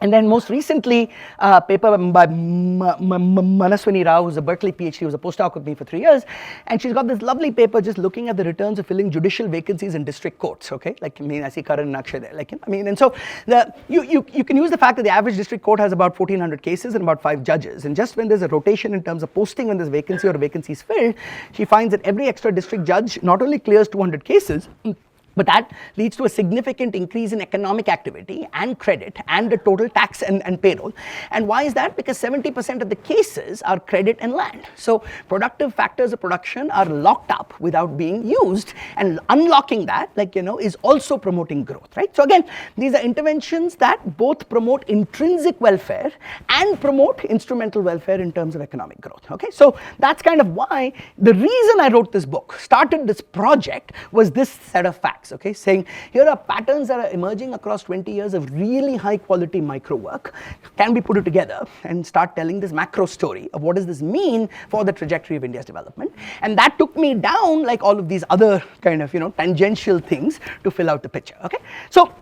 And then most recently, a paper by Manaswini Rao, who's a Berkeley PhD, who was a postdoc with me for 3 years, and she's got this lovely paper just looking at the returns of filling judicial vacancies in district courts, okay? I see Karan and Akshay there, and so you can use the fact that the average district court has about 1,400 cases and about 5 judges, and just when there's a rotation in terms of posting when there's vacancy or a vacancy is filled, she finds that every extra district judge not only clears 200 cases, but that leads to a significant increase in economic activity and credit and the total tax and payroll. And why is that? Because 70% of the cases are credit and land. So productive factors of production are locked up without being used, and unlocking that, is also promoting growth, right? So again, these are interventions that both promote intrinsic welfare and promote instrumental welfare in terms of economic growth, okay? So that's kind of why the reason I wrote this book, started this project, was this set of facts. Okay, saying here are patterns that are emerging across 20 years of really high quality micro work. Can we put it together and start telling this macro story of what does this mean for the trajectory of India's development? And that took me down like all of these other kind of tangential things to fill out the picture. Okay, so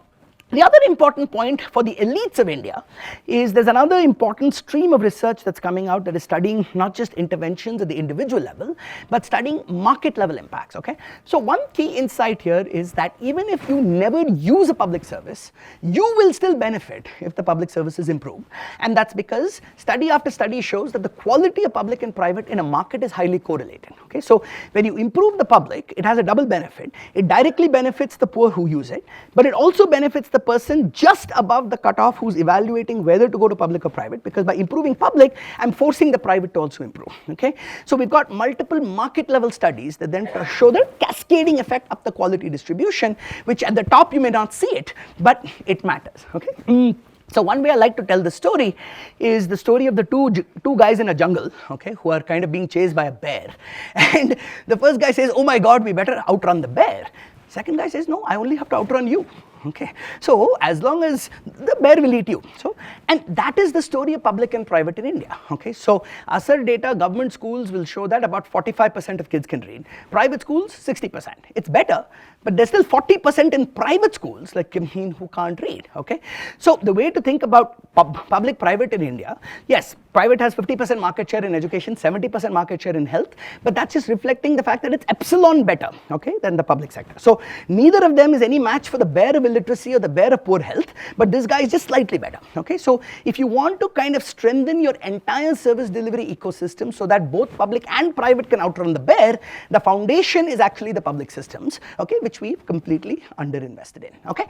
the other important point for the elites of India is there's another important stream of research that's coming out that is studying not just interventions at the individual level, but studying market level impacts, okay? So one key insight here is that even if you never use a public service, you will still benefit if the public services improve. And that's because study after study shows that the quality of public and private in a market is highly correlated, okay? So when you improve the public, it has a double benefit. It directly benefits the poor who use it, but it also benefits the person just above the cutoff who's evaluating whether to go to public or private, because by improving public, I'm forcing the private to also improve, okay? So we've got multiple market level studies that then show the cascading effect up the quality distribution, which at the top you may not see it, but it matters, okay? So one way I like to tell the story is the story of the two guys in a jungle, okay, who are kind of being chased by a bear. And the first guy says, oh my God, we better outrun the bear. Second guy says, no, I only have to outrun you. Okay, so as long as the bear will eat you. So, and that is the story of public and private in India. Okay, so ASER data, government schools will show that about 45% of kids can read. Private schools, 60%. It's better, but there's still 40% in private schools, like who can't read. Okay, so the way to think about public-private in India, yes, private has 50% market share in education, 70% market share in health, but that's just reflecting the fact that it's epsilon better, okay, than the public sector. So neither of them is any match for the bear of illiteracy or the bear of poor health, but this guy is just slightly better, okay? So if you want to kind of strengthen your entire service delivery ecosystem so that both public and private can outrun the bear, the foundation is actually the public systems, okay, which we've completely underinvested in, okay?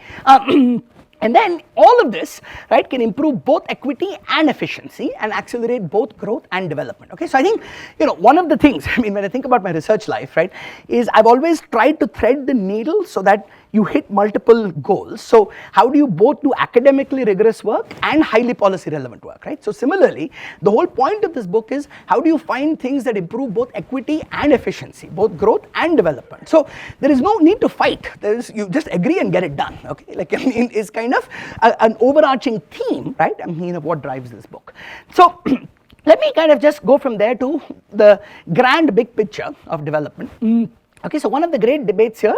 And then all of this, right, can improve both equity and efficiency and accelerate both growth and development. Okay, so I think, one of the things, I mean, when I think about my research life, right, is I've always tried to thread the needle so that you hit multiple goals. So how do you both do academically rigorous work and highly policy relevant work, right? So similarly, the whole point of this book is how do you find things that improve both equity and efficiency, both growth and development. So there is no need to fight. You just agree and get it done, okay? Like, I mean, it's kind of an overarching theme, right? I mean, of what drives this book. So let me kind of just go from there to the grand big picture of development. Okay, so one of the great debates here,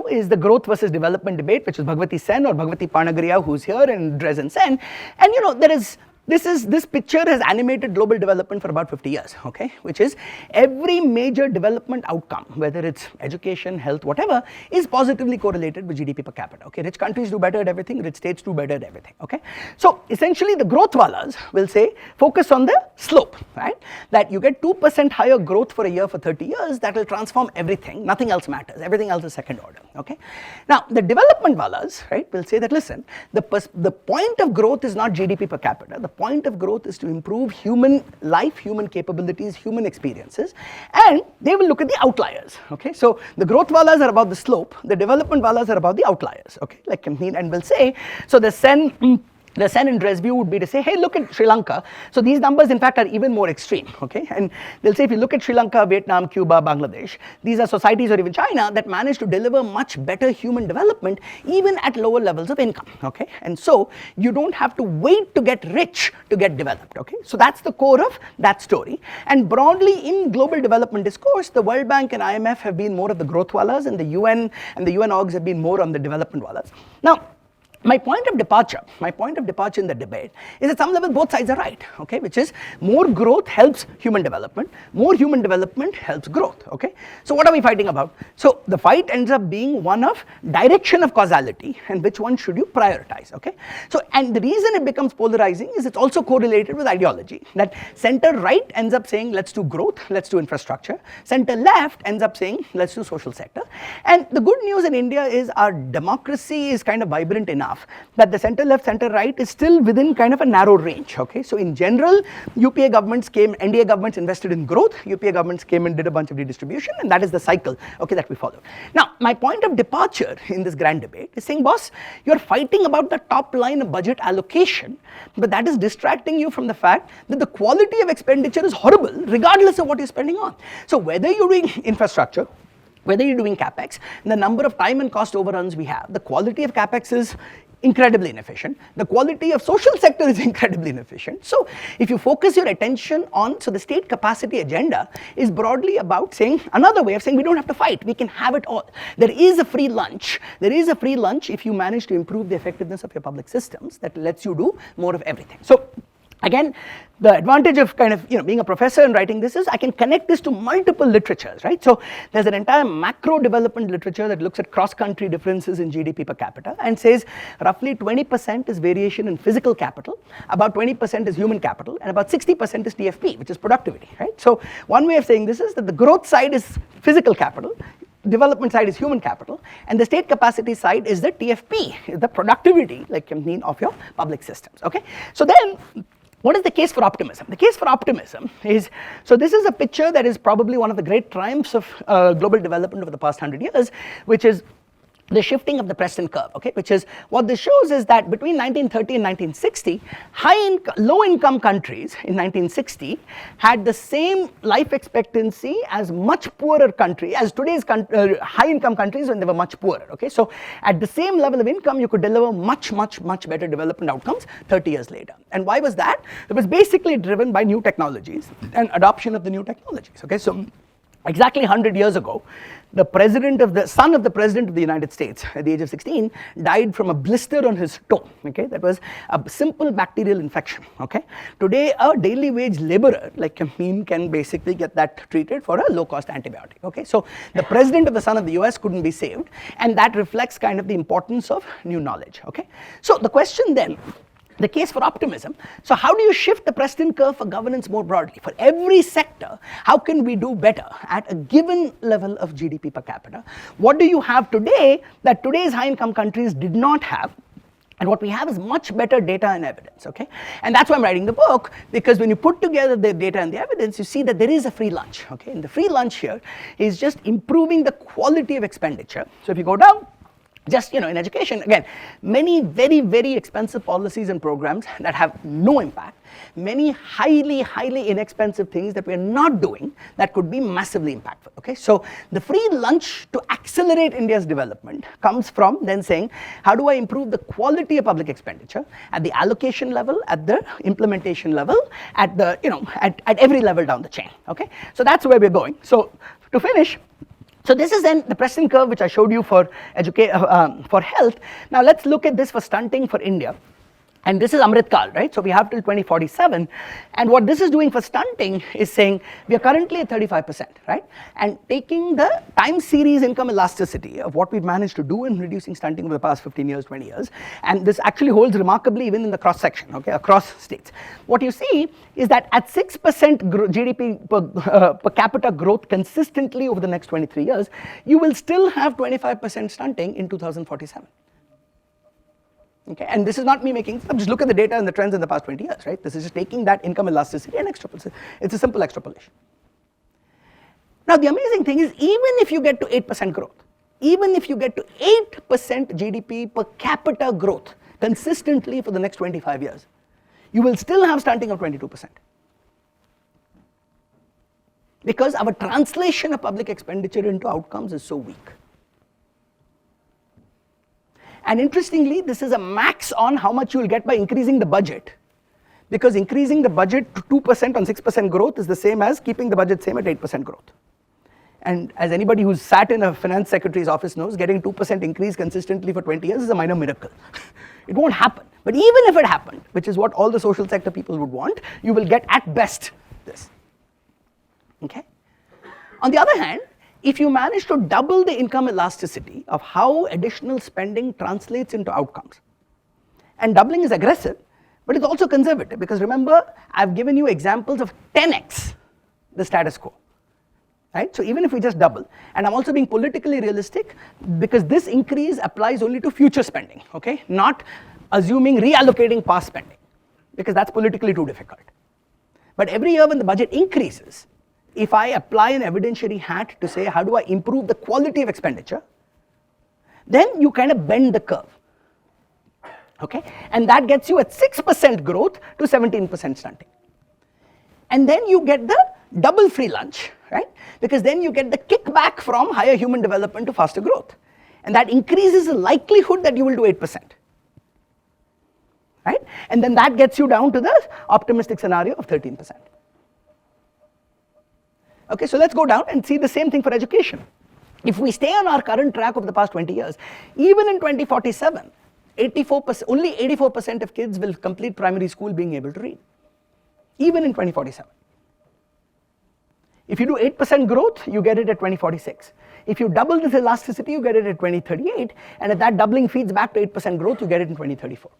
is the growth versus development debate, which is Bhagwati Sen or Bhagwati Panagariya, who's here, and Dresden Sen. And this picture has animated global development for about 50 years, okay, which is every major development outcome, whether it's education, health, whatever, is positively correlated with GDP per capita, okay? Rich countries do better at everything, rich states do better at everything, okay? So essentially the growth walas will say, focus on the slope, right? That you get 2% higher growth for a year for 30 years, that will transform everything, nothing else matters, everything else is second order, okay? Now the development walas, right, will say that, listen, the point of growth is not GDP per capita, the point of growth is to improve human life, human capabilities, human experiences, and they will look at the outliers, okay? So the growth walas are about the slope, the development walas are about the outliers, okay? Like, and will say, so the Sen and Dres view would be to say, hey, look at Sri Lanka. So these numbers, in fact, are even more extreme, okay? And they'll say, if you look at Sri Lanka, Vietnam, Cuba, Bangladesh, these are societies or even China that manage to deliver much better human development even at lower levels of income, okay? And so you don't have to wait to get rich to get developed, okay? So that's the core of that story. And broadly in global development discourse, the World Bank and IMF have been more of the growth walas, and the UN and the UN orgs have been more on the development walas. Now, my point of departure in the debate is at some level both sides are right, okay, which is more growth helps human development, more human development helps growth, okay. So what are we fighting about? So the fight ends up being one of direction of causality and which one should you prioritize, okay. So, and the reason it becomes polarizing is it's also correlated with ideology, that center right ends up saying let's do growth, let's do infrastructure, center left ends up saying let's do social sector. And the good news in India is our democracy is kind of vibrant enough that the center left, center right is still within kind of a narrow range, okay. So in general, UPA governments NDA governments invested in growth, UPA governments came and did a bunch of redistribution, and that is the cycle, okay, that we follow. Now, my point of departure in this grand debate is saying, boss, you're fighting about the top line of budget allocation, but that is distracting you from the fact that the quality of expenditure is horrible regardless of what you're spending on. So whether you're doing infrastructure, whether you're doing capex, the number of time and cost overruns we have, the quality of capex is incredibly inefficient, the quality of social sector is incredibly inefficient. So if you focus your attention on, so the state capacity agenda is broadly about saying, another way of saying we don't have to fight, we can have it all. There is a free lunch if you manage to improve the effectiveness of your public systems that lets you do more of everything. So again, the advantage of kind of being a professor and writing this is I can connect this to multiple literatures, right? So there's an entire macro development literature that looks at cross-country differences in GDP per capita and says roughly 20% is variation in physical capital, about 20% is human capital, and about 60% is TFP, which is productivity, right? So one way of saying this is that the growth side is physical capital, development side is human capital, and the state capacity side is the TFP, the productivity, like mean of your public systems. Okay, so then what is the case for optimism? The case for optimism is, so this is a picture that is probably one of the great triumphs of global development over the past 100 years, which is the shifting of the Preston curve, okay, which is, what this shows is that between 1930 and 1960, low-income countries in 1960 had the same life expectancy as much poorer country, as today's high-income countries when they were much poorer, okay. So at the same level of income, you could deliver much better development outcomes 30 years later. And why was that? It was basically driven by new technologies and adoption of the new technologies, okay. So exactly 100 years ago, the son of the president of the United States at the age of 16 died from a blister on his toe, okay. That was a simple bacterial infection, okay. Today, a daily wage laborer like me can basically get that treated for a low cost antibiotic, okay. So the president of the son of the US couldn't be saved, and that reflects kind of the importance of new knowledge, okay. So the question then, the case for optimism. So how do you shift the Preston curve for governance more broadly? For every sector, how can we do better at a given level of GDP per capita? What do you have today that today's high-income countries did not have? And what we have is much better data and evidence, okay? And that's why I'm writing the book, because when you put together the data and the evidence, you see that there is a free lunch, okay? And the free lunch here is just improving the quality of expenditure. So if you go down, just, in education, again, many very expensive policies and programs that have no impact, many highly inexpensive things that we're not doing that could be massively impactful, okay. So the free lunch to accelerate India's development comes from then saying, how do I improve the quality of public expenditure at the allocation level, at the implementation level, at the, at every level down the chain, okay. So that's where we're going. So to finish, so this is then the Preston curve which I showed you for health. Now let's look at this for stunting for India. And this is Amrit Kal, right? So we have till 2047. And what this is doing for stunting is saying we are currently at 35%, right? And taking the time series income elasticity of what we've managed to do in reducing stunting over the past 15 years, 20 years. And this actually holds remarkably even in the cross section, okay, across states. What you see is that at 6% GDP per capita growth consistently over the next 23 years, you will still have 25% stunting in 2047. Okay, and this is not me making, just look at the data and the trends in the past 20 years, right? This is just taking that income elasticity and extrapolating. It's a simple extrapolation. Now the amazing thing is, even if you get to 8% growth, even if you get to 8% GDP per capita growth consistently for the next 25 years, you will still have stunting of 22%. Because our translation of public expenditure into outcomes is so weak. And interestingly, this is a max on how much you will get by increasing the budget. Because increasing the budget to 2% on 6% growth is the same as keeping the budget same at 8% growth. And as anybody who's sat in a finance secretary's office knows, getting 2% increase consistently for 20 years is a minor miracle. It won't happen. But even if it happened, which is what all the social sector people would want, you will get at best this. Okay? On the other hand, if you manage to double the income elasticity of how additional spending translates into outcomes, and doubling is aggressive, but it's also conservative, because remember, I've given you examples of 10x the status quo, right? So even if we just double, and I'm also being politically realistic, because this increase applies only to future spending, okay? Not assuming reallocating past spending, because that's politically too difficult. But every year when the budget increases, if I apply an evidentiary hat to say, how do I improve the quality of expenditure, then you kind of bend the curve, okay? And that gets you at 6% growth to 17% stunting. And then you get the double free lunch, right? Because then you get the kickback from higher human development to faster growth. And that increases the likelihood that you will do 8%, right? And then that gets you down to the optimistic scenario of 13%. Okay, so let's go down and see the same thing for education. If we stay on our current track over the past 20 years, even in 2047, 84%, only 84% of kids will complete primary school being able to read. Even in 2047. If you do 8% growth, you get it at 2046. If you double this elasticity, you get it at 2038, and if that doubling feeds back to 8% growth, you get it in 2034.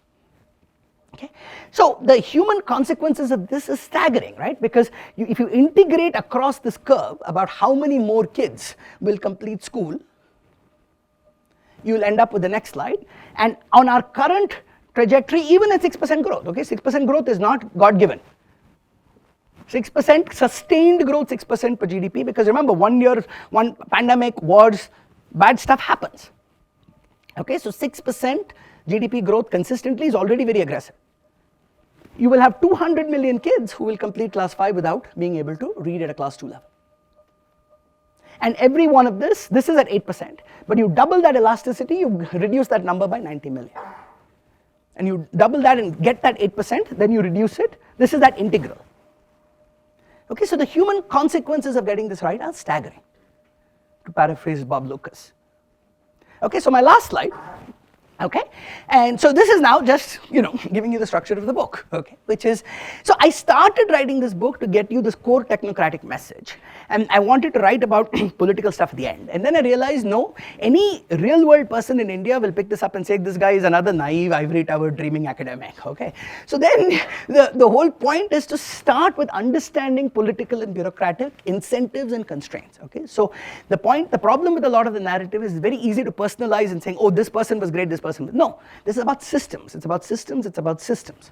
Okay, so the human consequences of this is staggering, right? Because if you integrate across this curve about how many more kids will complete school, you'll end up with the next slide. And on our current trajectory, even at 6% growth, okay, 6% growth is not God-given. 6% sustained growth, 6% per GDP, because remember, 1 year, one pandemic, wars, bad stuff happens. Okay, so 6% GDP growth consistently is already very aggressive. You will have 200 million kids who will complete class 5 without being able to read at a class 2 level. And every one of this is at 8%. But you double that elasticity, you reduce that number by 90 million. And you double that and get that 8%, then you reduce it. This is that integral. Okay, so the human consequences of getting this right are staggering, to paraphrase Bob Lucas. Okay, so my last slide. Okay, and so this is now just, giving you the structure of the book, okay, which is, so I started writing this book to get you this core technocratic message, and I wanted to write about political stuff at the end, and then I realized, no, any real world person in India will pick this up and say, this guy is another naive, ivory tower dreaming academic, okay. So then the whole point is to start with understanding political and bureaucratic incentives and constraints, okay. So the problem with a lot of the narrative is very easy to personalize and saying, oh, this person was great, this person. No, this is about systems. It's about systems. It's about systems.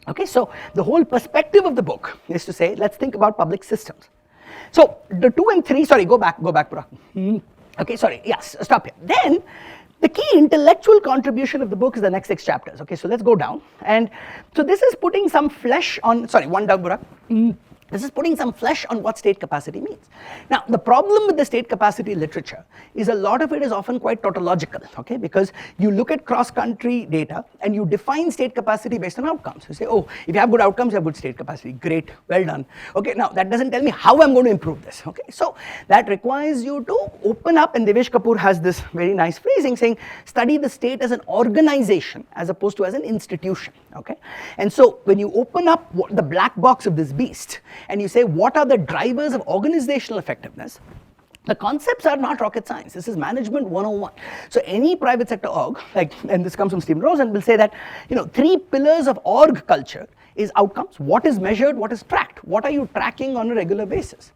Okay, so the whole perspective of the book is to say, let's think about public systems. So the 2 and 3, sorry, go back, Parag. Okay, sorry, yes, stop here. Then the key intellectual contribution of the book is the next 6 chapters. Okay, so let's go down. And so this is putting some flesh on, sorry, one down, Parag. This is putting some flesh on what state capacity means. Now, the problem with the state capacity literature is a lot of it is often quite tautological, okay? Because you look at cross-country data and you define state capacity based on outcomes. You say, oh, if you have good outcomes, you have good state capacity. Great, well done. Okay, now that doesn't tell me how I'm going to improve this, okay? So that requires you to open up, and Devesh Kapoor has this very nice phrasing saying, study the state as an organization as opposed to as an institution, okay? And so when you open up the black box of this beast, and you say, what are the drivers of organizational effectiveness? The concepts are not rocket science. This is management 101. So any private sector org, and this comes from Stephen Rosen, will say that, 3 pillars of org culture is outcomes. What is measured? What is tracked? What are you tracking on a regular basis?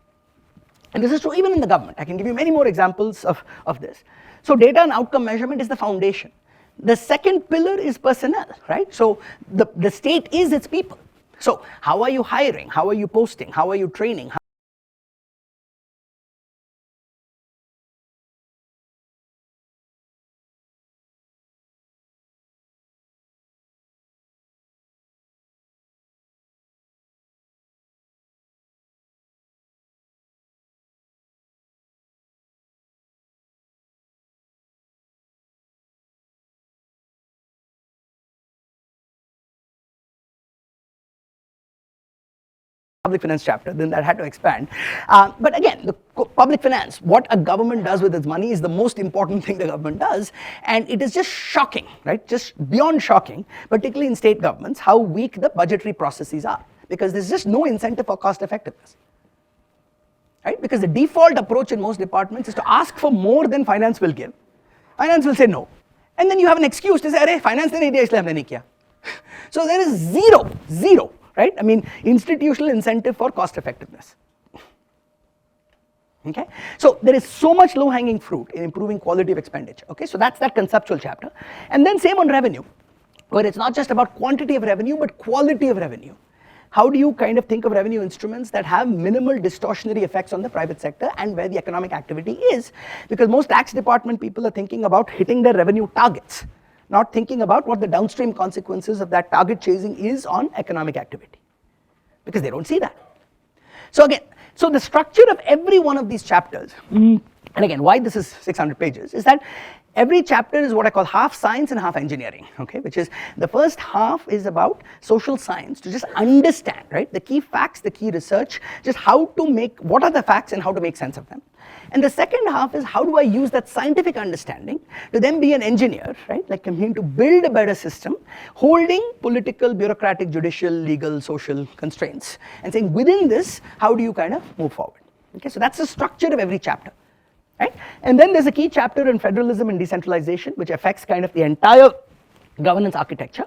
And this is true even in the government. I can give you many more examples of this. So data and outcome measurement is the foundation. The second pillar is personnel, right? So the state is its people. So how are you hiring? How are you posting? How are you training? Public finance chapter, then that had to expand. But again, the public finance, what a government does with its money is the most important thing the government does, and it is just shocking, right? Just beyond shocking, particularly in state governments, how weak the budgetary processes are, because there's just no incentive for cost effectiveness. Right? Because the default approach in most departments is to ask for more than finance will give. Finance will say no. And then you have an excuse to say, "Arey, finance ne nahi diya, isliye humne nahi kiya." So there is zero, right? I mean, institutional incentive for cost effectiveness. Okay? So there is so much low-hanging fruit in improving quality of expenditure. Okay? So that's that conceptual chapter. And then same on revenue, where it's not just about quantity of revenue, but quality of revenue. How do you kind of think of revenue instruments that have minimal distortionary effects on the private sector and where the economic activity is? Because most tax department people are thinking about hitting their revenue targets, not thinking about what the downstream consequences of that target chasing is on economic activity, because they don't see that. So again, so the structure of every one of these chapters, and again, why this is 600 pages, is that every chapter is what I call half science and half engineering, okay? Which is the first half is about social science, to just understand, right? The key facts, the key research, just how to make, what are the facts and how to make sense of them. And the second half is how do I use that scientific understanding to then be an engineer, right? Like him to build a better system, holding political, bureaucratic, judicial, legal, social constraints, and saying within this, how do you kind of move forward? Okay, so that's the structure of every chapter. Right? And then there's a key chapter in federalism and decentralization, which affects kind of the entire governance architecture.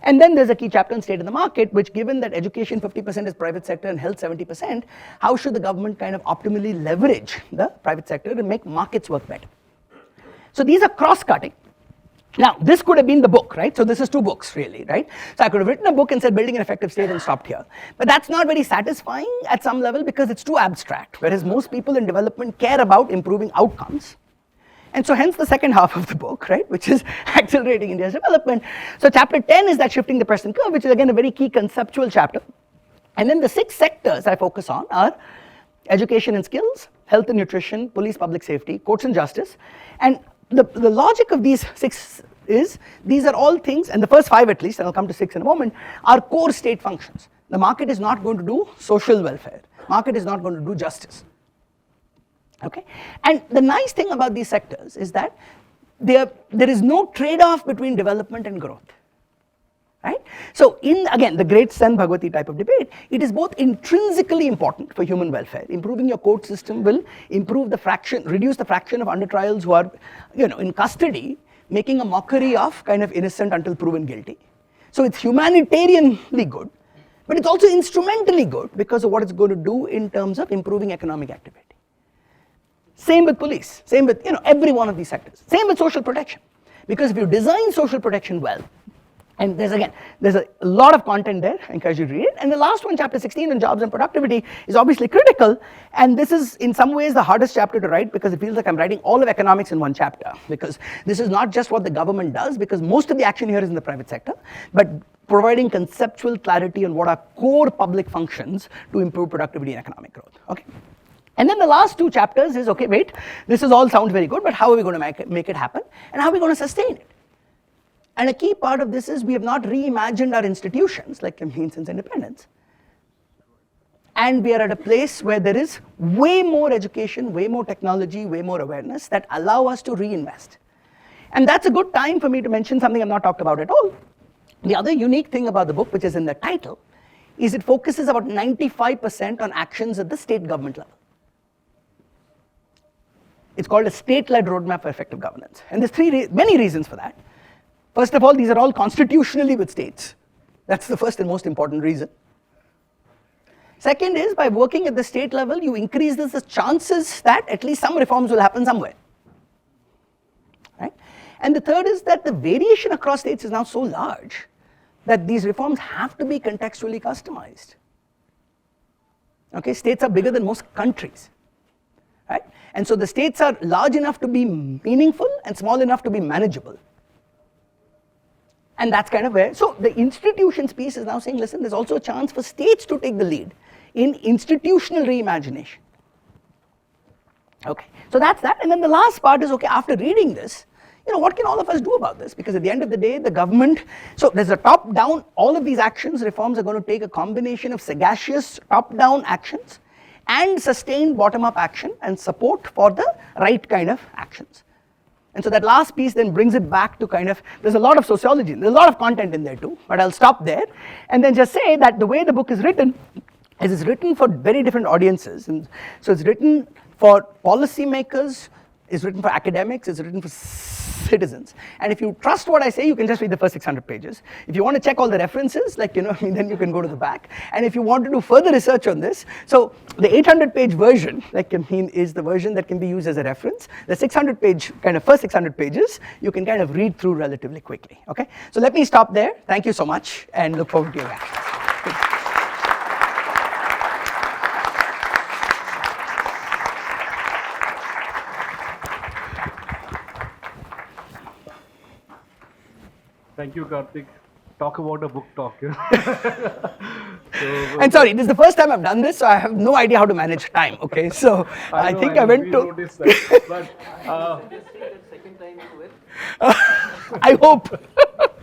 And then there's a key chapter on state of the market, which given that education 50% is private sector and health 70%, how should the government kind of optimally leverage the private sector to make markets work better? So these are cross-cutting. Now, this could have been the book, right? So this is 2 books really, right? So I could have written a book and said building an effective state and stopped here. But that's not very satisfying at some level because it's too abstract, whereas most people in development care about improving outcomes. And so hence the second half of the book, right, which is accelerating India's development. So chapter 10 is that shifting the Preston curve, which is again a very key conceptual chapter. And then the 6 sectors I focus on are education and skills, health and nutrition, police, public safety, courts and justice. And the logic of these 6 is these are all things, and the first 5 at least, and I'll come to 6 in a moment, are core state functions. The market is not going to do social welfare. Market is not going to do justice. Okay, and the nice thing about these sectors is that there is no trade-off between development and growth, right? So in, again, the great Sen Bhagwati type of debate, it is both intrinsically important for human welfare. Improving your court system will improve the fraction, reduce the fraction of under trials who are, in custody, making a mockery of kind of innocent until proven guilty. So it's humanitarianly good, but it's also instrumentally good because of what it's going to do in terms of improving economic activity. Same with police, same with every one of these sectors. Same with social protection, because if you design social protection well, and there's a lot of content there, I encourage you to read it. And the last one, chapter 16 on jobs and productivity, is obviously critical, and this is in some ways the hardest chapter to write because it feels like I'm writing all of economics in one chapter, because this is not just what the government does, because most of the action here is in the private sector, but providing conceptual clarity on what are core public functions to improve productivity and economic growth. Okay. And then the last 2 chapters is, okay, wait, this is all sounds very good, but how are we going to make it happen, and how are we going to sustain it? And a key part of this is we have not reimagined our institutions like since independence. And we are at a place where there is way more education, way more technology, way more awareness that allow us to reinvest. And that's a good time for me to mention something I've not talked about at all. The other unique thing about the book, which is in the title, is it focuses about 95% on actions at the state government level. It's called a state-led roadmap for effective governance. And there's many reasons for that. First of all, these are all constitutionally with states. That's the first and most important reason. Second is, by working at the state level, you increase the chances that at least some reforms will happen somewhere. Right? And the third is that the variation across states is now so large that these reforms have to be contextually customized. Okay, states are bigger than most countries. Right? And so the states are large enough to be meaningful and small enough to be manageable. And that's kind of where, so the institutions piece is now saying, listen, there's also a chance for states to take the lead in institutional reimagination. Okay, so that's that. And then the last part is, okay, after reading this, what can all of us do about this? Because at the end of the day, the government, so there's a top-down, all of these actions, reforms are going to take a combination of sagacious top-down actions and sustained bottom-up action and support for the right kind of actions. And so that last piece then brings it back to kind of, there's a lot of sociology, there's a lot of content in there too, but I'll stop there and then just say that the way the book is written is it's written for very different audiences. And so it's written for policymakers, it's written for academics, it's written for citizens. And if you trust what I say, you can just read the first 600 pages. If you want to check all the references, then you can go to the back. And if you want to do further research on this, so the 800-page version, is the version that can be used as a reference. The 600-page, first 600 pages, you can kind of read through relatively quickly, okay? So let me stop there. Thank you so much, and look forward to your reactions. Thank you, Karthik. Talk about a book talk. And sorry, this is the first time I've done this, so I have no idea how to manage time. Okay, so I think I went to. That, but second time you will. I hope.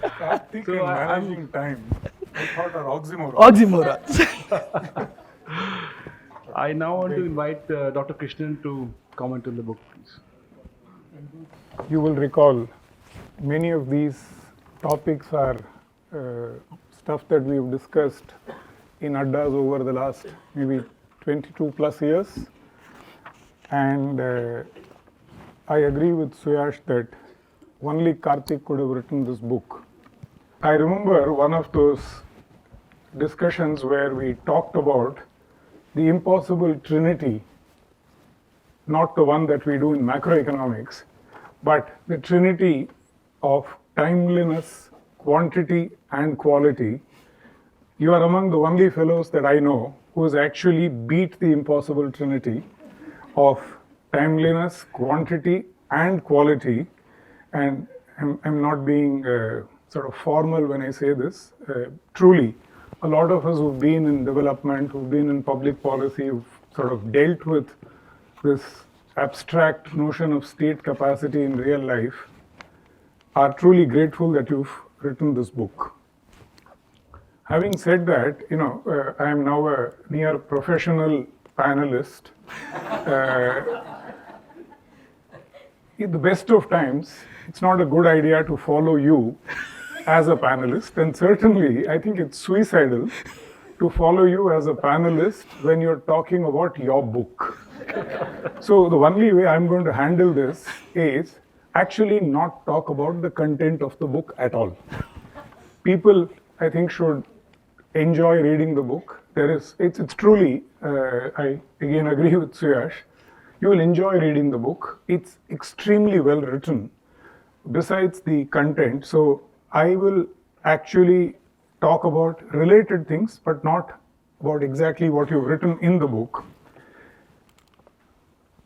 Karthik So and I'm- managing time, I thought are oxymoron. Oxymorons. I now want to invite Dr. Krishnan to comment on the book, please. You will recall many of these topics are stuff that we've discussed in Addas over the last maybe 22 plus years. And I agree with Suyash that only Karthik could have written this book I remember one of those discussions where we talked about the impossible trinity, not the one that we do in macroeconomics, but the trinity of timeliness, quantity, and quality. You are among the only fellows that I know who has actually beat the impossible trinity of timeliness, quantity, and quality. And I'm not being sort of formal when I say this. Truly, a lot of us who've been in development, who've been in public policy, who've sort of dealt with this abstract notion of state capacity in real life, are truly grateful that you've written this book. Having said that, I am now a near professional panelist. In the best of times, it's not a good idea to follow you as a panelist, and certainly I think it's suicidal to follow you as a panelist when you're talking about your book. So the only way I'm going to handle this is actually not talk about the content of the book at all. People, I think, should enjoy reading the book. It's truly, I again agree with Suyash, you will enjoy reading the book. It's extremely well written besides the content. So I will actually talk about related things, but not about exactly what you've written in the book.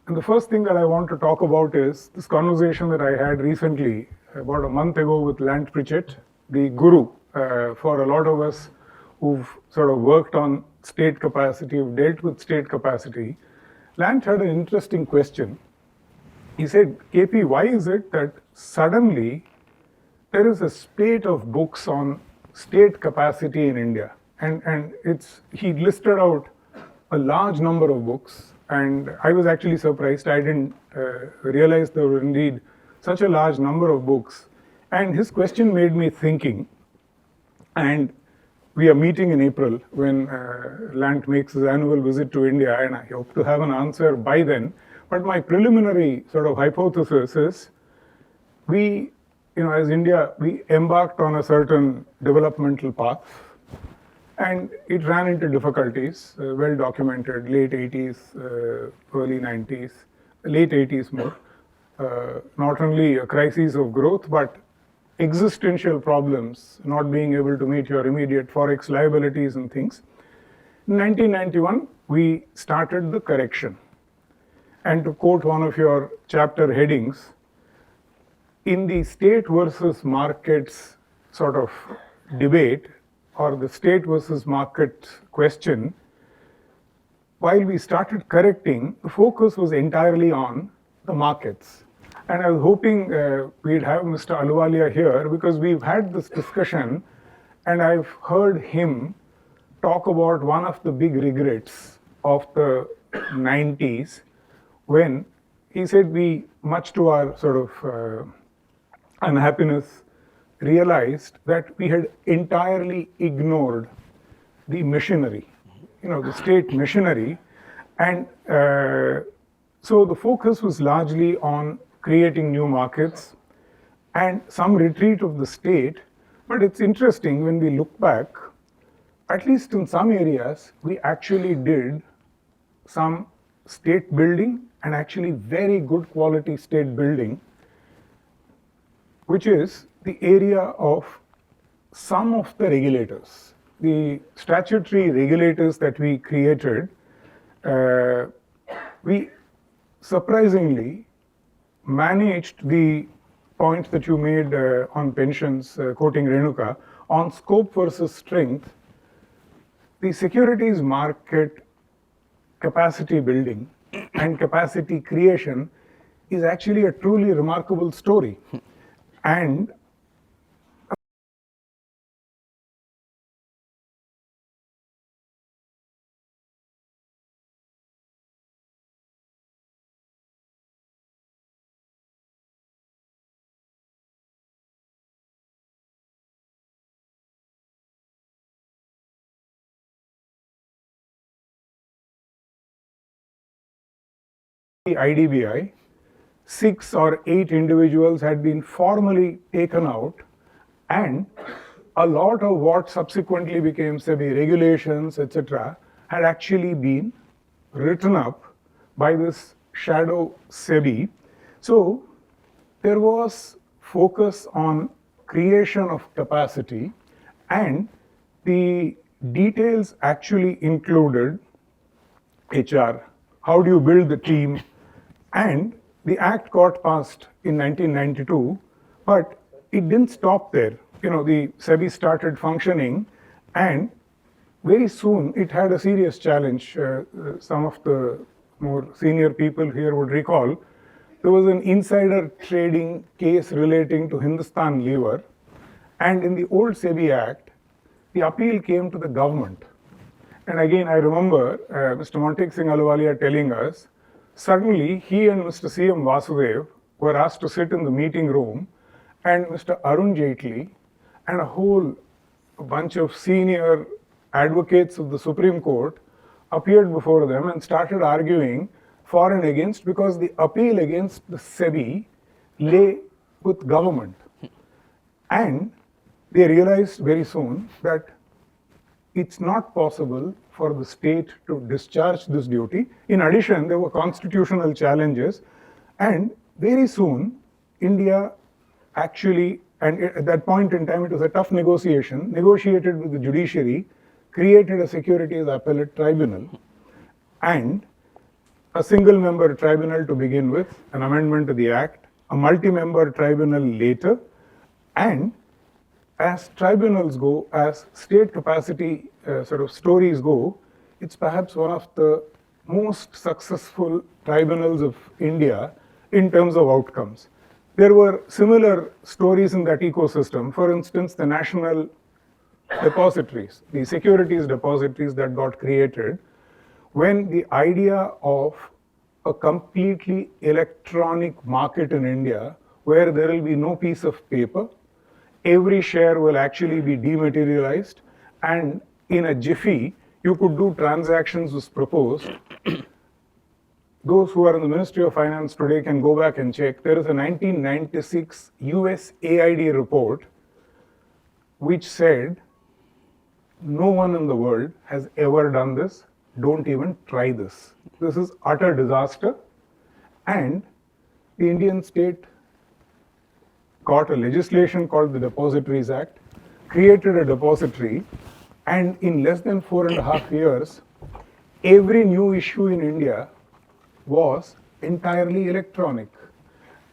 And the first thing that I want to talk about is this conversation that I had recently, about a month ago, with Lant Pritchett, the guru for a lot of us who've sort of worked on state capacity, who've dealt with state capacity. Lant had an interesting question. He said, KP, why is it that suddenly there is a spate of books on state capacity in India? And he listed out a large number of books, and I was actually surprised. I didn't realize there were indeed such a large number of books. And his question made me thinking, and we are meeting in April when Lant makes his annual visit to India, and I hope to have an answer by then. But my preliminary sort of hypothesis is we, as India, we embarked on a certain developmental path, and it ran into difficulties, well documented, late 80s, early 90s, late 80s more. Not only a crisis of growth, but existential problems, not being able to meet your immediate forex liabilities and things. In 1991, we started the correction. And to quote one of your chapter headings, in the state versus markets sort of debate, or the state versus market question, while we started correcting, the focus was entirely on the markets. And I was hoping we'd have Mr. Ahluwalia here, because we've had this discussion and I've heard him talk about one of the big regrets of the 90s, when he said we, much to our sort of unhappiness, realized that we had entirely ignored the machinery, the state machinery. And so the focus was largely on creating new markets and some retreat of the state. But it's interesting, when we look back, at least in some areas, we actually did some state building, and actually very good quality state building, which is the area of some of the regulators. The statutory regulators that we created, we surprisingly managed the point that you made on pensions, quoting Renuka, on scope versus strength. The securities market capacity building and capacity creation is actually a truly remarkable story. And the IDBI, 6 or 8 individuals had been formally taken out, and a lot of what subsequently became SEBI regulations, etc., had actually been written up by this shadow SEBI. So there was focus on creation of capacity, and the details actually included HR, how do you build the team, and the act got passed in 1992, but it didn't stop there. The SEBI started functioning, and very soon it had a serious challenge. Some of the more senior people here would recall, there was an insider trading case relating to Hindustan Lever, and in the old SEBI Act, the appeal came to the government. And again, I remember Mr. Montek Singh Ahluwalia telling us, suddenly he and Mr. C.M. Vasudev were asked to sit in the meeting room, and Mr. Arun Jaitley and a whole bunch of senior advocates of the Supreme Court appeared before them and started arguing for and against, because the appeal against the SEBI lay with government. And they realized very soon that it's not possible for the state to discharge this duty. In addition, there were constitutional challenges, and very soon India actually, and at that point in time it was a tough negotiation, negotiated with the judiciary, created a securities appellate tribunal, and a single member tribunal to begin with, an amendment to the act, a multi-member tribunal later, and as tribunals go, as state capacity sort of stories go, it's perhaps one of the most successful tribunals of India in terms of outcomes. There were similar stories in that ecosystem. For instance, the national depositories, the securities depositories that got created, when the idea of a completely electronic market in India, where there will be no piece of paper, every share will actually be dematerialized, and in a jiffy, you could do transactions, was proposed. Those who are in the Ministry of Finance today can go back and check. There is a 1996 USAID report which said, no one in the world has ever done this. Don't even try this. This is utter disaster. And the Indian state got a legislation called the Depositories Act, created a depository, and in less than 4.5 years, every new issue in India was entirely electronic.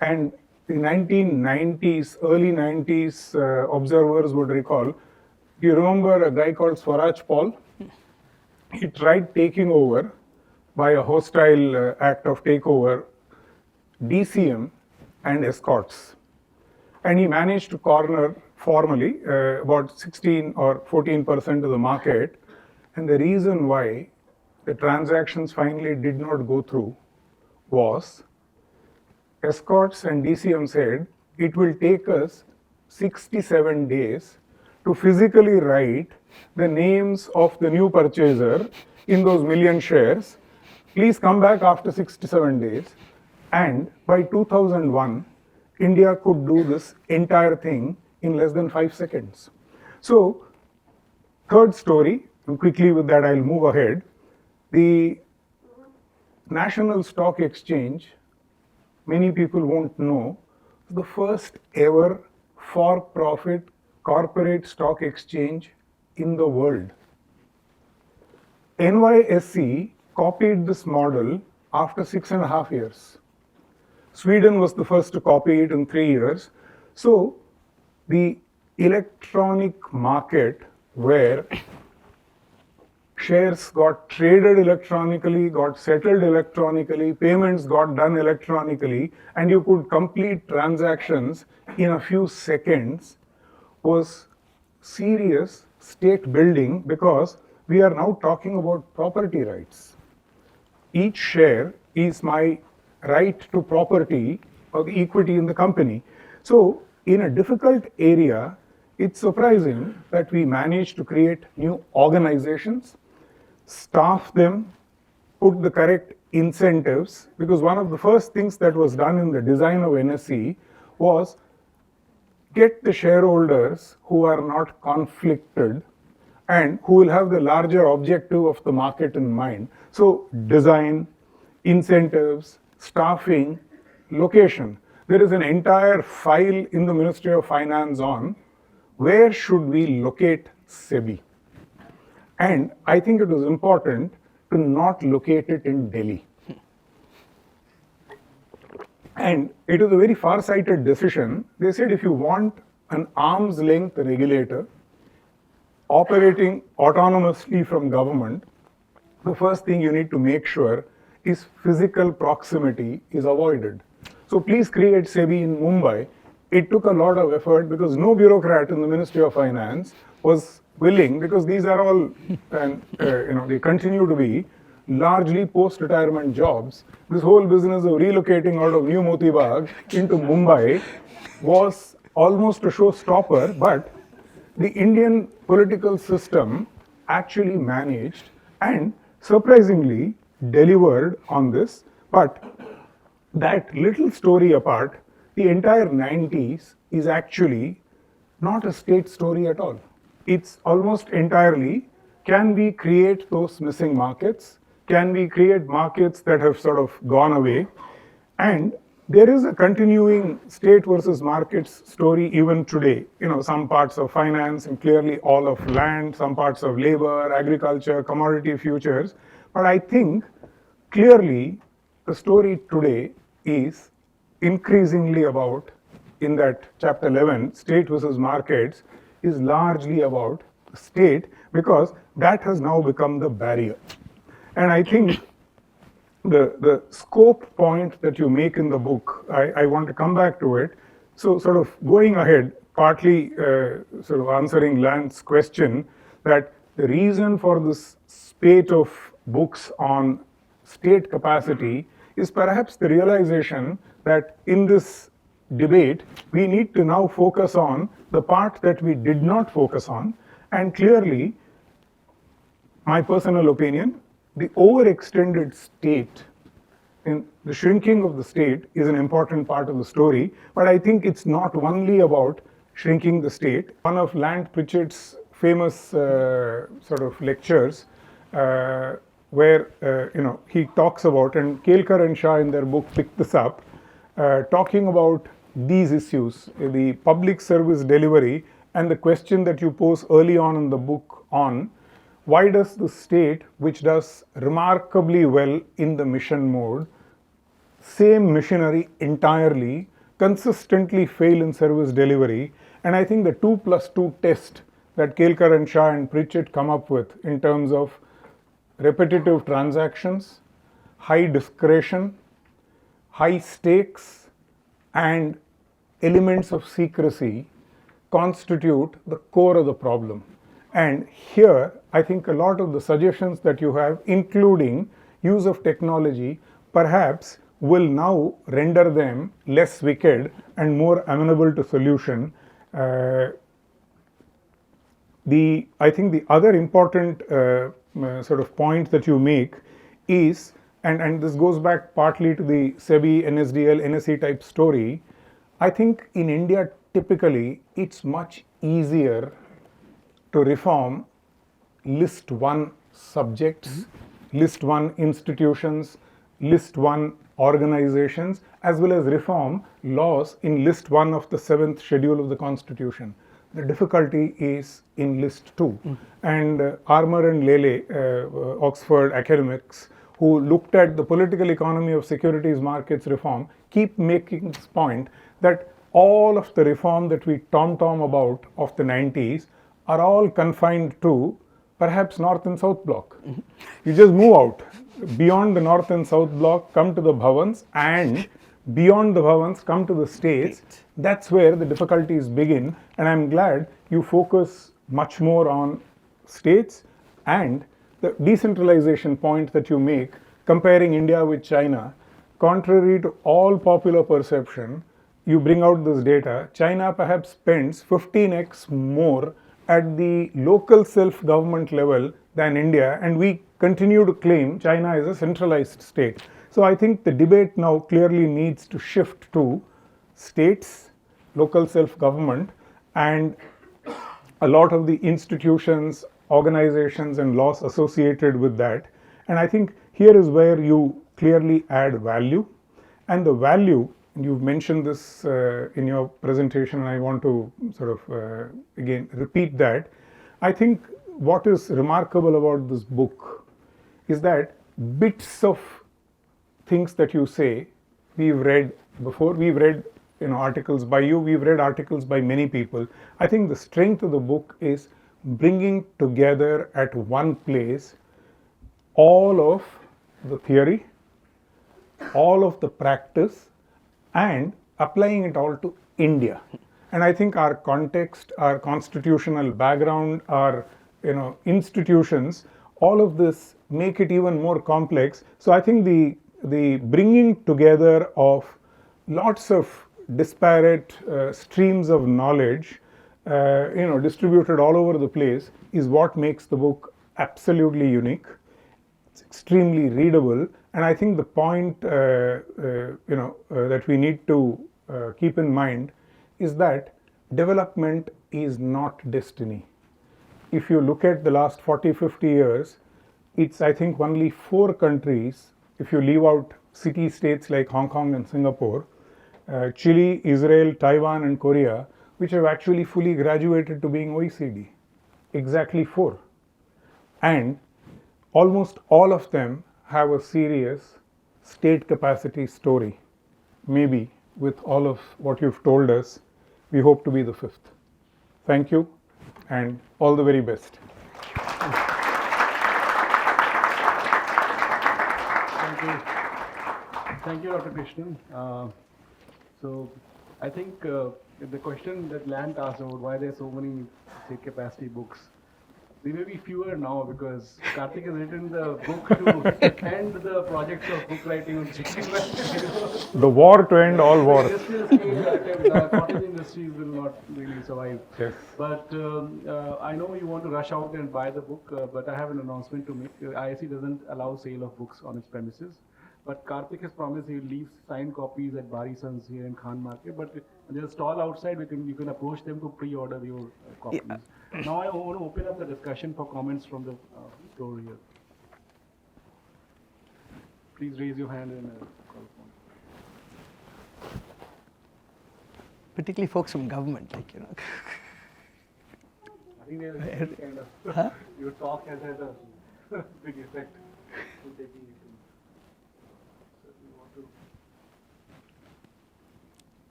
And the 1990s, early 90s observers would recall, do you remember a guy called Swaraj Paul? He tried taking over by a hostile act of takeover DCM and escorts. And he managed to corner formally about 16 or 14% of the market. And the reason why the transactions finally did not go through was escorts and DCM said, it will take us 67 days to physically write the names of the new purchaser in those million shares. Please come back after 67 days. And by 2001, India could do this entire thing in less than 5 seconds. So, third story, and quickly with that I'll move ahead. The National Stock Exchange, many people won't know, is the first ever for-profit corporate stock exchange in the world. NYSE copied this model after 6.5 years. Sweden was the first to copy it in 3 years. So the electronic market where shares got traded electronically, got settled electronically, payments got done electronically, and you could complete transactions in a few seconds, was serious state building, because we are now talking about property rights. Each share is my right to property or the equity in the company. So in a difficult area, it's surprising that we managed to create new organizations, staff them, put the correct incentives, because one of the first things that was done in the design of NSE was get the shareholders who are not conflicted and who will have the larger objective of the market in mind. So design, incentives, staffing, location. There is an entire file in the Ministry of Finance on where should we locate SEBI. And I think it was important to not locate it in Delhi. And it was a very far-sighted decision. They said if you want an arm's length regulator operating autonomously from government, the first thing you need to make sure is physical proximity is avoided. So please create SEBI in Mumbai. It took a lot of effort because no bureaucrat in the Ministry of Finance was willing, because these are all, and they continue to be largely post-retirement jobs. This whole business of relocating out of New Moti Bagh into Mumbai was almost a showstopper, but the Indian political system actually managed and surprisingly delivered on this. But that little story apart, the entire 90s is actually not a state story at all. It's almost entirely, can we create those missing markets? Can we create markets that have sort of gone away? And there is a continuing state versus markets story even today. Some parts of finance and clearly all of land, some parts of labor, agriculture, commodity futures. But I think clearly the story today is increasingly about, in that chapter 11, state versus markets, is largely about the state, because that has now become the barrier. And I think the scope point that you make in the book, I want to come back to it. So sort of going ahead, partly sort of answering Lance's question, that the reason for this spate of books on state capacity is perhaps the realization that in this debate, we need to now focus on the part that we did not focus on. And clearly, my personal opinion, the overextended state, in the shrinking of the state is an important part of the story, but I think it's not only about shrinking the state. One of Land Pritchett's famous sort of lectures where he talks about, and Kelkar and Shah in their book pick this up, talking about these issues, the public service delivery, and the question that you pose early on in the book on why does the state, which does remarkably well in the mission mode, same machinery entirely, consistently fail in service delivery? And I think the 2+2 test that Kelkar and Shah and Pritchett come up with in terms of repetitive transactions, high discretion, high stakes, and elements of secrecy constitute the core of the problem. And here, I think a lot of the suggestions that you have, including use of technology, perhaps will now render them less wicked and more amenable to solution. I think the other important sort of point that you make is, and this goes back partly to the SEBI, NSDL, NSE type story, I think in India typically it's much easier to reform list 1 subjects, list 1 institutions, list 1 organizations, as well as reform laws in list 1 of the 7th schedule of the Constitution. The difficulty is in list 2. And Armour and Lele, Oxford academics, who looked at the political economy of securities markets reform, keep making this point that all of the reform that we tom-tom about of the 90s are all confined to perhaps North and South block. You just move out beyond the North and South block, come to the bhavans, and beyond the bhavans, come to the states. That's where the difficulties begin. And I'm glad you focus much more on states and the decentralization point that you make, comparing India with China. Contrary to all popular perception, you bring out this data. China perhaps spends 15x more at the local self-government level than India, and we continue to claim China is a centralized state. So I think the debate now clearly needs to shift to states local self-government and a lot of the institutions, organizations, and laws associated with that. And I think here is where you clearly add value. And the value, you've mentioned this in your presentation, and I want to sort of again repeat that. I think what is remarkable about this book is that bits of things that you say, we've read before, we've read articles by you, we've read articles by many people. I think the strength of the book is bringing together at one place all of the theory, all of the practice, and applying it all to India. And I think our context, our constitutional background, our institutions, all of this make it even more complex. So I think the bringing together of lots of disparate streams of knowledge, distributed all over the place, is what makes the book absolutely unique. It's extremely readable, and I think the point that we need to keep in mind is that development is not destiny. If you look at the last 40-50 years, it's I think only 4 countries, if you leave out city-states like Hong Kong and Singapore, Chile, Israel, Taiwan, and Korea, which have actually fully graduated to being OECD. Exactly 4. And almost all of them have a serious state capacity story. Maybe with all of what you've told us, we hope to be the 5th. Thank you, and all the very best. Thank you, Dr. Krishnan. So I think the question that Lant asked about why there are so many state capacity books, there may be fewer now because Karthik has written the book to end the projects of book writing on state capacity. The war to end all wars. The cottage industries will not really survive. Yes. But I know you want to rush out and buy the book, but I have an announcement to make. ISC doesn't allow sale of books on its premises. But Karthik has promised he'll leave signed copies at Bari Sons here in Khan Market. But there's a stall outside. You can approach them to pre-order your copies. Yeah. Now I want to open up the discussion for comments from the floor here. Please raise your hand and call upon. Particularly folks from government, I think there's kind of your talk has had a big effect in taking it.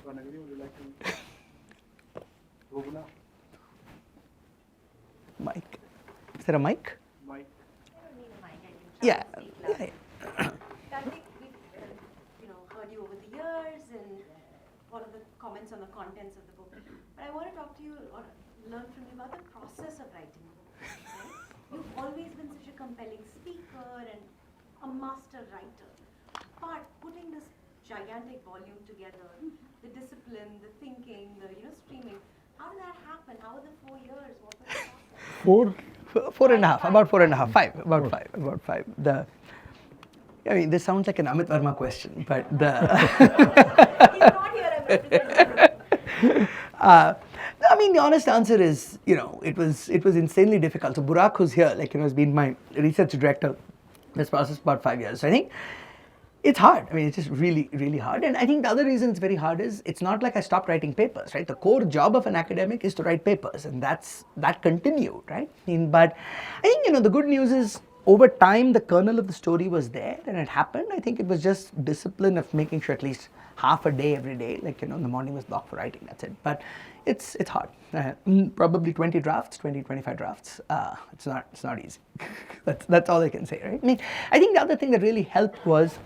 Would you like to open up? Mic. Is there a mic? Mic. Yeah. Karthik, we've heard you over the years and all of the comments on the contents of the book. But I want to talk to you or learn from you about the process of writing a book. Right? You've always been such a compelling speaker and a master writer. But putting this gigantic volume together, the discipline, the thinking, the streaming, how did that happen? How were the 4 years? What was the process? 4.5, about 4.5, 5, about 5. I mean, this sounds like an Amit Verma question, but He's not here. I mean, the honest answer is, it was insanely difficult. So Burak, who's here, has been my research director. This process about 5 years. So I think it's hard. I mean, it's just really, really hard. And I think the other reason it's very hard is it's not like I stopped writing papers, right? The core job of an academic is to write papers, and that continued, right? But I think, the good news is over time, the kernel of the story was there and it happened. I think it was just discipline of making sure at least half a day every day, the morning was blocked for writing, that's it. But it's hard. Probably 20 drafts, 25 drafts. It's not easy. That's all I can say, right? I mean, I think the other thing that really helped was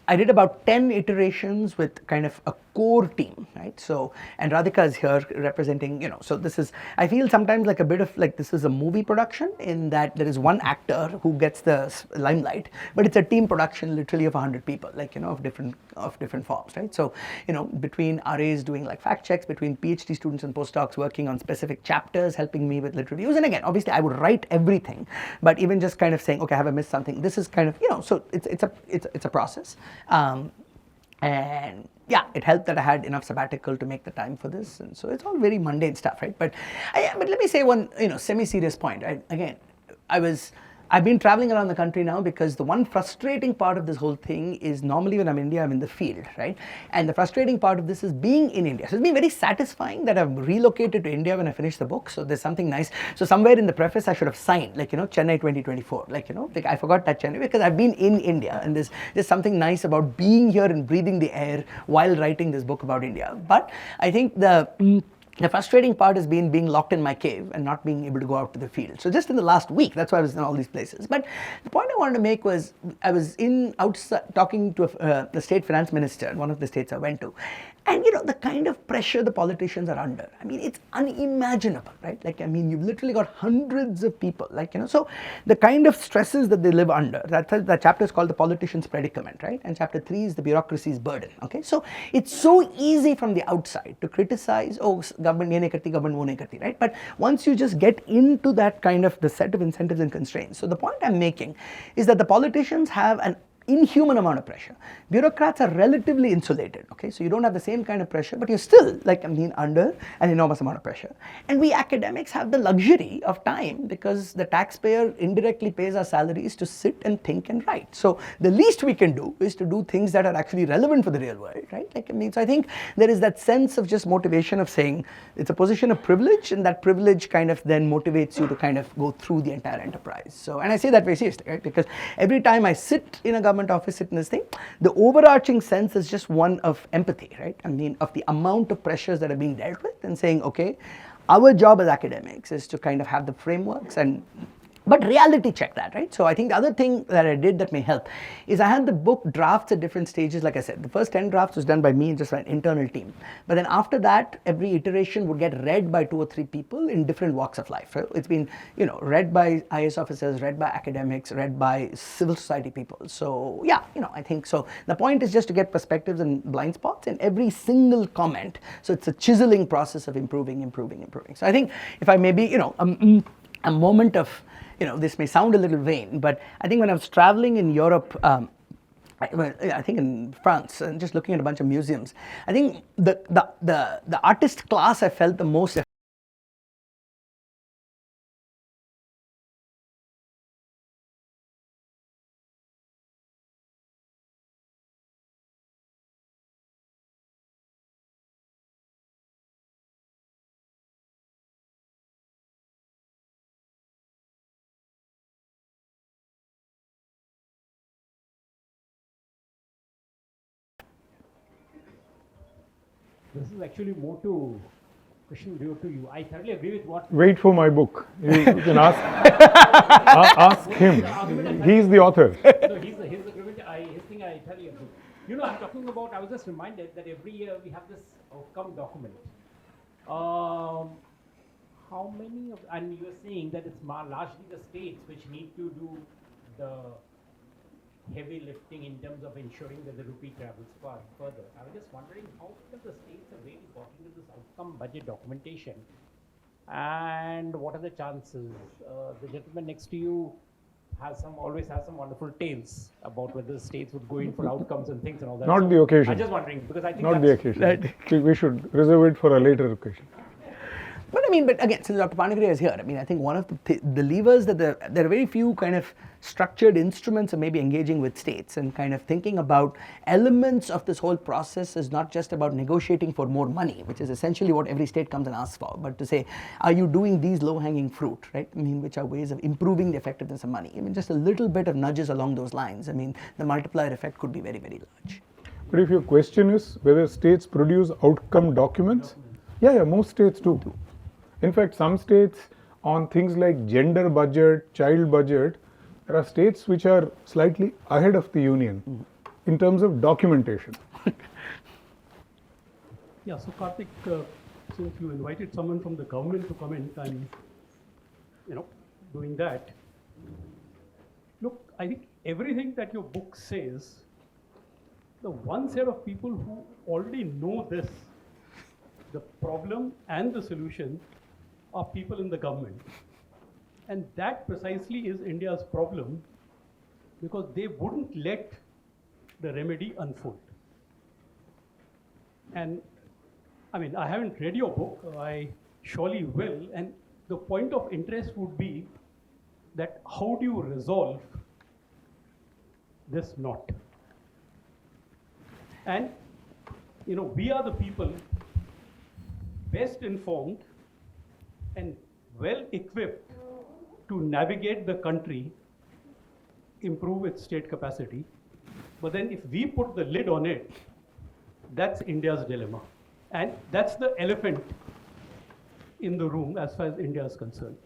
I did about 10 iterations with kind of a core team, right? So, and Radhika is here representing, so this is, I feel sometimes like a bit of this is a movie production in that there is one actor who gets the limelight, but it's a team production literally of 100 people, of different forms, right? So, between RAs doing fact checks, between PhD students and postdocs working on specific chapters, helping me with lit reviews. And again, obviously I would write everything, but even just kind of saying, okay, have I missed something? This is kind of, so it's a process. And yeah, it helped that I had enough sabbatical to make the time for this, and so it's all very mundane stuff, right? But let me say one, semi-serious point. Again, I've been traveling around the country now because the one frustrating part of this whole thing is normally when I'm in India, I'm in the field, right? And the frustrating part of this is being in India. So it's been very satisfying that I've relocated to India when I finished the book. So there's something nice. So somewhere in the preface, I should have signed, Chennai 2024, I forgot that Chennai because I've been in India, and there's something nice about being here and breathing the air while writing this book about India. But I think the frustrating part has been being locked in my cave and not being able to go out to the field. So just in the last week, that's why I was in all these places. But the point I wanted to make was I was outside talking to the state finance minister in one of the states I went to. And the kind of pressure the politicians are under, I mean, it's unimaginable, right? You've literally got hundreds of people, so the kind of stresses that they live under, that chapter is called The Politician's Predicament, right? And chapter 3 is The Bureaucracy's Burden, okay? So it's so easy from the outside to criticize, government ye nahi karti, government wo nahi karti, right? But once you just get into that kind of the set of incentives and constraints, so the point I'm making is that the politicians have an inhuman amount of pressure. Bureaucrats are relatively insulated, okay? So you don't have the same kind of pressure, but you're still, under an enormous amount of pressure. And we academics have the luxury of time because the taxpayer indirectly pays our salaries to sit and think and write. So the least we can do is to do things that are actually relevant for the real world, right? So I think there is that sense of just motivation of saying it's a position of privilege, and that privilege kind of then motivates you to kind of go through the entire enterprise. So, and I say that very seriously, right? Because every time I sit in a government office, sit in this thing, the overarching sense is just one of empathy, right? Of the amount of pressures that are being dealt with, and saying, okay, our job as academics is to kind of have the frameworks but reality check that, right? So I think the other thing that I did that may help is I had the book drafts at different stages. Like I said, the first 10 drafts was done by me and just an internal team. But then after that, every iteration would get read by 2 or 3 people in different walks of life. Right? It's been, read by IAS officers, read by academics, read by civil society people. So yeah, I think so. The point is just to get perspectives and blind spots in every single comment. So it's a chiseling process of improving. So I think if I maybe, a moment of, this may sound a little vain, but I think when I was traveling in Europe, I think in France, and just looking at a bunch of museums, I think the artist class I felt the most This is actually more to Krishnan, to you. I thoroughly agree with what. Wait for my book. You can ask ask him. He's the author. No, he's the agreement. His thing I thoroughly agree. I'm talking about. I was just reminded that every year we have this outcome document. How many of, and you are saying that it's largely the states which need to do the heavy lifting in terms of ensuring that the rupee travels further. I was just wondering how many of the states have really got into this outcome budget documentation, and what are the chances? The gentleman next to you always has some wonderful tales about whether the states would go in for outcomes and things and all that. Not the occasion. I'm just wondering because I think not the occasion. We should reserve it for a later occasion. But again, since Dr. Panagria is here, I think one of the levers that there are very few kind of structured instruments of maybe engaging with states and kind of thinking about elements of this whole process is not just about negotiating for more money, which is essentially what every state comes and asks for, but to say, are you doing these low-hanging fruit, right? Which are ways of improving the effectiveness of money. Just a little bit of nudges along those lines. The multiplier effect could be very, very large. But if your question is whether states produce outcome documents, yeah, most states do. In fact, some states on things like gender budget, child budget, there are states which are slightly ahead of the union in terms of documentation. Yeah, so Karthik, since you invited someone from the government to comment, I'm, doing that. Look, I think everything that your book says, the one set of people who already know this, the problem and the solution, are people in the government. And that precisely is India's problem, because they wouldn't let the remedy unfold. And I mean, I haven't read your book. I surely will. And the point of interest would be that how do you resolve this knot? And, you know, we are the people best informed and well equipped to navigate the country, improve its state capacity. But then if we put the lid on it, that's India's dilemma. And that's the elephant in the room as far as India is concerned.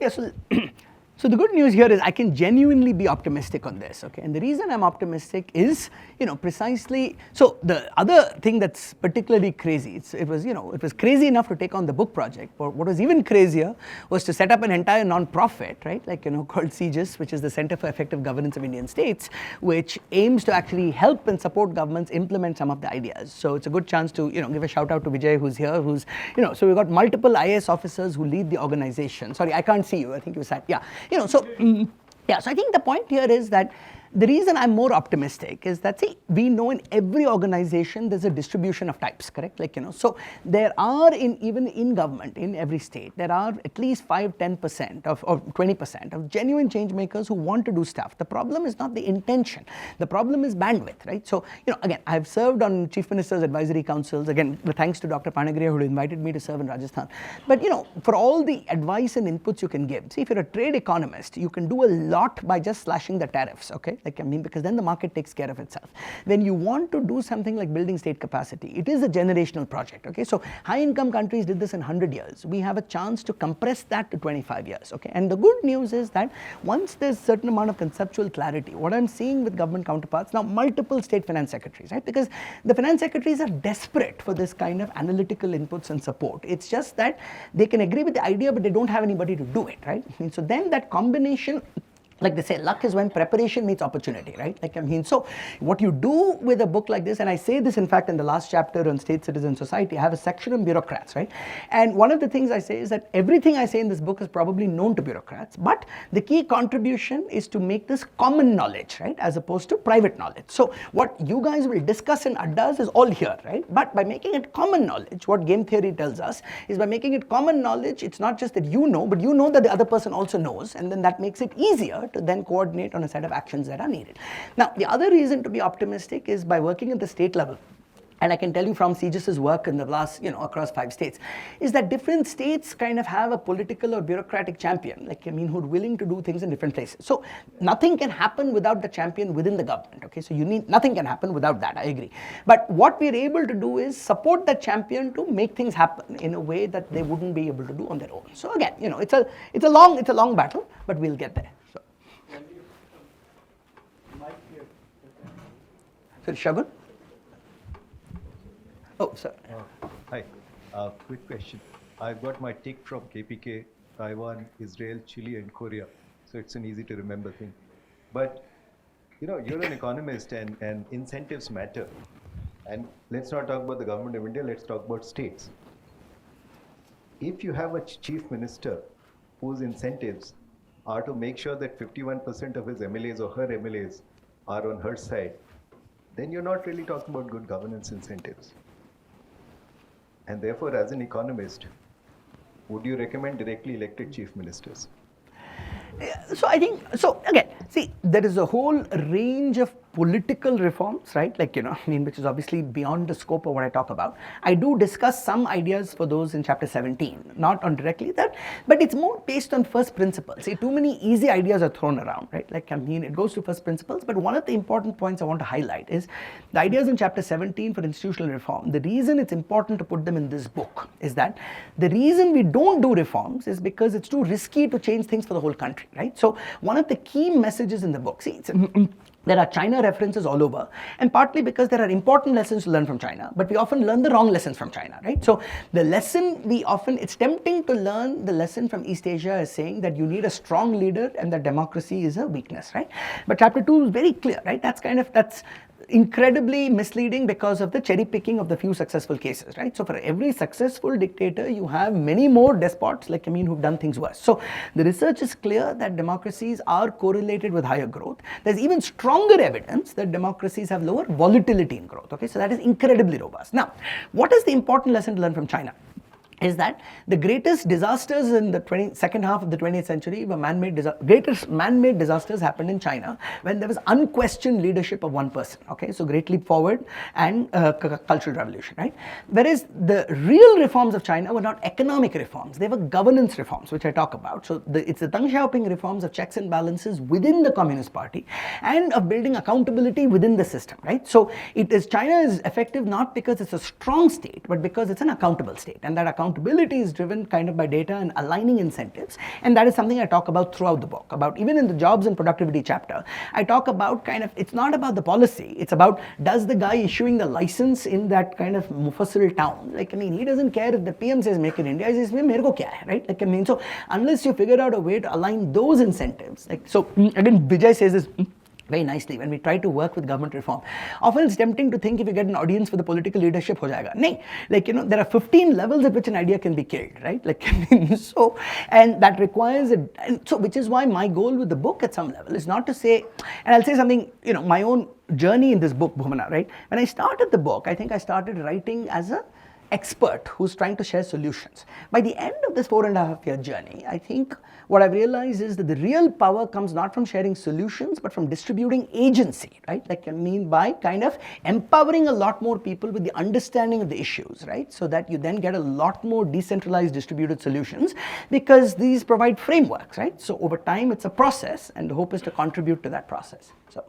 Yeah, so the good news here is I can genuinely be optimistic on this, okay? And the reason I'm optimistic is, you know, precisely, so the other thing that's particularly crazy, it was crazy enough to take on the book project, but what was even crazier was to set up an entire non-profit, right? Like, you know, called CGIS, which is the Center for Effective Governance of Indian States, which aims to actually help and support governments implement some of the ideas. So it's a good chance to, you know, give a shout out to Vijay who's here, who's, you know, so we've got multiple IAS officers who lead the organization. Sorry, I can't see you, I think you sat, yeah. You know, so yeah, so I think the point here is that the reason I'm more optimistic is that, see, we know in every organization there's a distribution of types, correct? Like, you know, so there are even in government, in every state, there are at least 5-10% or 20% of genuine change makers who want to do stuff. The problem is not the intention. The problem is bandwidth, right? So, you know, again, I've served on Chief Minister's Advisory Councils, again, with thanks to Dr. Panagriya who invited me to serve in Rajasthan. But, you know, for all the advice and inputs you can give, see, if you're a trade economist, you can do a lot by just slashing the tariffs, okay? Like, I mean, because then the market takes care of itself. When you want to do something like building state capacity, it is a generational project, okay? So high income countries did this in 100 years. We have a chance to compress that to 25 years, okay? And the good news is that once there's certain amount of conceptual clarity, what I'm seeing with government counterparts, now multiple state finance secretaries, right? Because the finance secretaries are desperate for this kind of analytical inputs and support. It's just that they can agree with the idea, but they don't have anybody to do it, right? And so then that combination, like they say, luck is when preparation meets opportunity, right? Like, I mean, so what you do with a book like this, and I say this in fact in the last chapter on state citizen society, I have a section on bureaucrats, right? And one of the things I say is that everything I say in this book is probably known to bureaucrats, but the key contribution is to make this common knowledge, right? As opposed to private knowledge. So what you guys will discuss in Addas is all here, right? But by making it common knowledge, what game theory tells us is by making it common knowledge, it's not just that you know, but you know that the other person also knows, and then that makes it easier to then coordinate on a set of actions that are needed. Now, the other reason to be optimistic is by working at the state level. And I can tell you from CGIS's work in the last, you know, across 5 states, is that different states kind of have a political or bureaucratic champion, like, I mean, who's willing to do things in different places. So nothing can happen without the champion within the government, okay? So nothing can happen without that, I agree. But what we're able to do is support that champion to make things happen in a way that they wouldn't be able to do on their own. So again, you know, it's a long battle, but we'll get there. So Shagun? Oh, sir. Hi. Quick question. I've got my tick from KPK, Taiwan, Israel, Chile, and Korea. So it's an easy to remember thing. But, you know, you're an economist and incentives matter. And let's not talk about the government of India, let's talk about states. If you have a chief minister whose incentives are to make sure that 51% of his MLAs or her MLAs are on her side, then you're not really talking about good governance incentives. And therefore, as an economist, would you recommend directly elected chief ministers? So I think, so again, see, there is a whole range of political reforms, right? Like, you know, I mean, which is obviously beyond the scope of what I talk about. I do discuss some ideas for those in chapter 17, not on directly that, but it's more based on first principles. See, too many easy ideas are thrown around, right? Like, I mean, it goes to first principles, but one of the important points I want to highlight is the ideas in chapter 17 for institutional reform. The reason it's important to put them in this book is that the reason we don't do reforms is because it's too risky to change things for the whole country, right? So one of the key messages in the book, see, there are China references all over, and partly because there are important lessons to learn from China, but we often learn the wrong lessons from China, right? So the lesson it's tempting to learn the lesson from East Asia as saying that you need a strong leader and that democracy is a weakness, right? But chapter 2 is very clear, right? That's incredibly misleading because of the cherry picking of the few successful cases, right? So for every successful dictator, you have many more despots, like who've done things worse. So the research is clear that democracies are correlated with higher growth. There's even stronger evidence that democracies have lower volatility in growth, okay? So that is incredibly robust. Now, what is the important lesson to learn from China? Is that the greatest disasters in the second half of the 20th century were greatest man-made disasters happened in China when there was unquestioned leadership of one person, okay? So Great Leap Forward and Cultural Revolution, right? Whereas the real reforms of China were not economic reforms, they were governance reforms, which I talk about. So it's the Deng Xiaoping reforms of checks and balances within the Communist Party and of building accountability within the system, right? So China is effective not because it's a strong state, but because it's an accountable state, and that accountability is driven kind of by data and aligning incentives, and that is something I talk about throughout the book. About even in the jobs and productivity chapter, I talk about kind of, it's not about the policy, it's about does the guy issuing the license in that kind of Mufassil town, he doesn't care if the PM says make in India, he says mere ko kya hai, right? So unless you figure out a way to align those incentives, so again Vijay says this very nicely when we try to work with government reform. Often it's tempting to think if you get an audience for the political leadership, ho jayega. Nahin, there are 15 levels at which an idea can be killed, right? So, and that requires so which is why my goal with the book at some level is not to say, and I'll say something, my own journey in this book, Bhumana, right? When I started the book, I think I started writing as a expert who's trying to share solutions. By the end of this 4.5-year journey, I think what I've realized is that the real power comes not from sharing solutions, but from distributing agency, right? By kind of empowering a lot more people with the understanding of the issues, right? So that you then get a lot more decentralized distributed solutions, because these provide frameworks, right? So over time, it's a process, and the hope is to contribute to that process. So.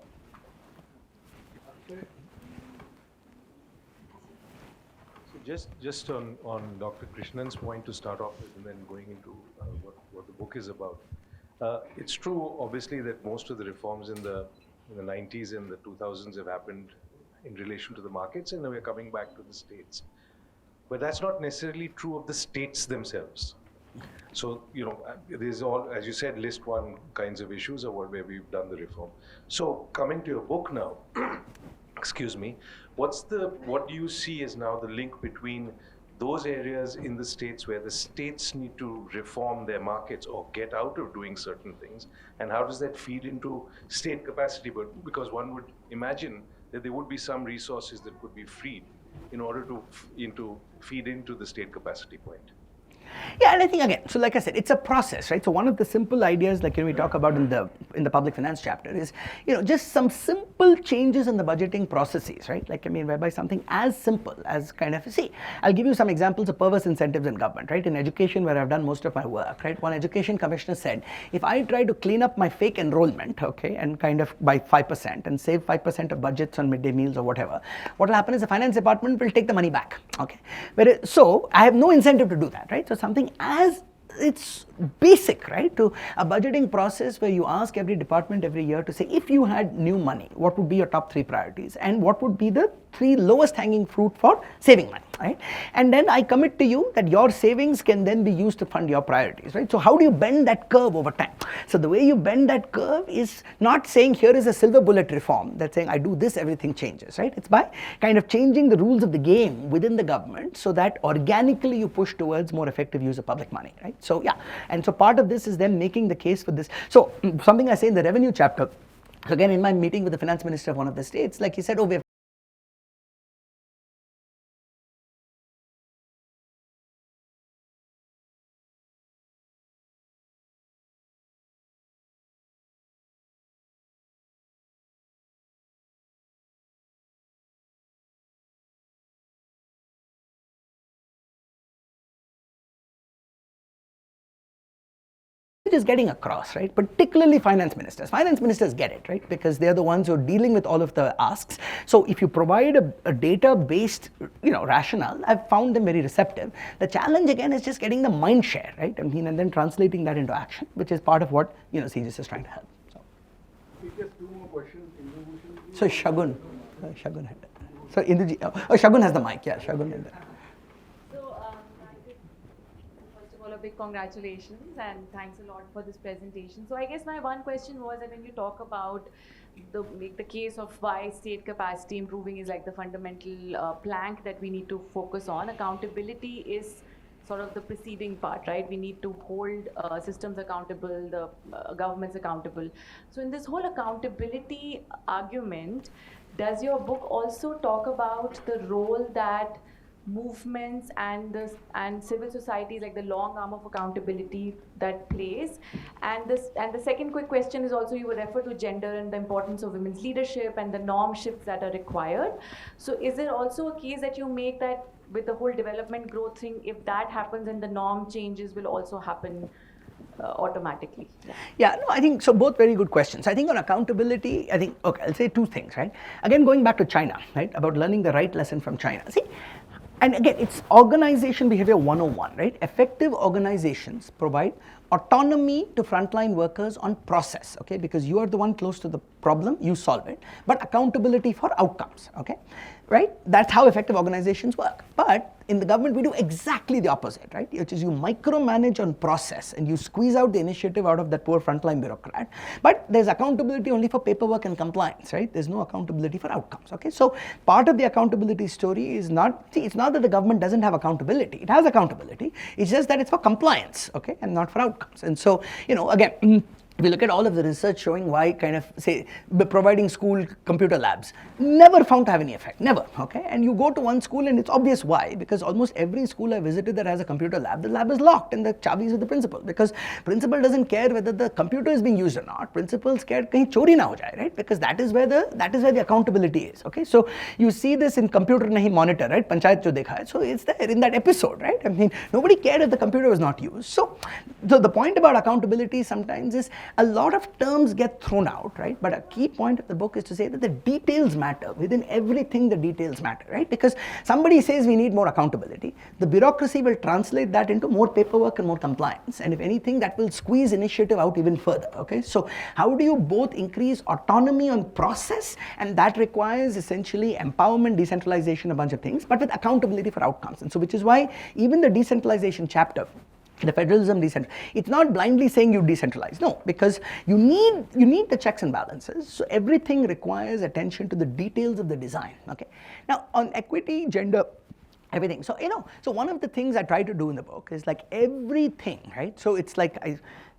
Just on Dr. Krishnan's point to start off with, and then going into what the book is about. It's true, obviously, that most of the reforms in the 90s and the 2000s have happened in relation to the markets, and now we're coming back to the states. But that's not necessarily true of the states themselves. So, there's all, as you said, list one kinds of issues where we've done the reform. So coming to your book now, excuse me, what do you see as now the link between those areas in the states where the states need to reform their markets or get out of doing certain things, and how does that feed into state capacity? But because one would imagine that there would be some resources that could be freed in order to feed into the state capacity point. Yeah, and I think again, so like I said, it's a process, right? So one of the simple ideas, like we talk about in the public finance chapter, is just some simple changes in the budgeting processes, right? Whereby something as simple as kind of I'll give you some examples of perverse incentives in government, right? In education, where I've done most of my work, right? One education commissioner said, if I try to clean up my fake enrollment, okay, and kind of by 5% and save 5% of budgets on midday meals or whatever, what will happen is the finance department will take the money back, okay? So I have no incentive to do that, right? So something as it's basic, right, to a budgeting process where you ask every department every year to say, if you had new money, what would be your top 3 priorities, and what would be the 3 lowest hanging fruit for saving money, right? And then I commit to you that your savings can then be used to fund your priorities, right? So how do you bend that curve over time? So the way you bend that curve is not saying here is a silver bullet reform that's saying I do this, everything changes, right? It's by kind of changing the rules of the game within the government so that organically you push towards more effective use of public money, right? So yeah, and so part of this is then making the case for this. So something I say in the revenue chapter, so again in my meeting with the finance minister of one of the states, like he said, oh, we have is getting across, right? Particularly finance ministers. Finance ministers get it, right? Because they're the ones who are dealing with all of the asks. So if you provide a data-based, rationale, I've found them very receptive. The challenge again is just getting the mind share, right? And then translating that into action, which is part of what CGS is trying to help. So. Just 2 more questions. So Shagun had that. So Shagun has the mic. Yeah, Shagun had that. So, first of all, a big congratulations and thanks a lot for this presentation. So I guess my one question was that when you talk about the case of why state capacity improving is like the fundamental plank that we need to focus on, accountability is sort of the preceding part, right? We need to hold systems accountable, the governments accountable. So in this whole accountability argument, does your book also talk about the role that movements and civil societies, like the long arm of accountability that plays? And the second quick question is also, you would refer to gender and the importance of women's leadership and the norm shifts that are required. So is there also a case that you make that with the whole development growth thing, if that happens and the norm changes will also happen automatically? Yeah, no, I think, so both very good questions. I think on accountability, I think, okay, I'll say two things, right? Again, going back to China, right, about learning the right lesson from China. See, and again, it's organization behavior 101, right? Effective organizations provide autonomy to frontline workers on process, okay? Because you are the one close to the problem, you solve it, but accountability for outcomes, okay? Right? That's how effective organizations work. But in the government, we do exactly the opposite, right? Which is you micromanage on process and you squeeze out the initiative out of that poor frontline bureaucrat. But there's accountability only for paperwork and compliance, right? There's no accountability for outcomes, okay? So part of the accountability story is not, see, it's not that the government doesn't have accountability. It has accountability. It's just that it's for compliance, okay? And not for outcomes. And so, you know, again, if you look at all of the research showing why kind of, say, providing school computer labs, never found to have any effect, never, okay? And you go to one school and it's obvious why, because almost every school I visited that has a computer lab, the lab is locked and the chavi is with the principal, because principal doesn't care whether the computer is being used or not, principal scared kahin chori na ho jaye, right? Because that is where the accountability is, okay? So you see this in computer nahi monitor, right? Panchayat jo dekha hai. So it's there in that episode, right? I mean, nobody cared if the computer was not used. So the point about accountability sometimes is, a lot of terms get thrown out, right? But a key point of the book is to say that the details matter. Within everything, the details matter, right? Because somebody says we need more accountability, the bureaucracy will translate that into more paperwork and more compliance. And if anything, that will squeeze initiative out even further, okay? So how do you both increase autonomy on process, and that requires essentially empowerment, decentralization, a bunch of things, but with accountability for outcomes. And so which is why even the decentralization chapter, the federalism it's not blindly saying you decentralize, no, because you need the checks and balances. So everything requires attention to the details of the design, okay? Now on equity, gender, everything. So, you know, so one of the things I try to do in the book is like everything, right? So it's like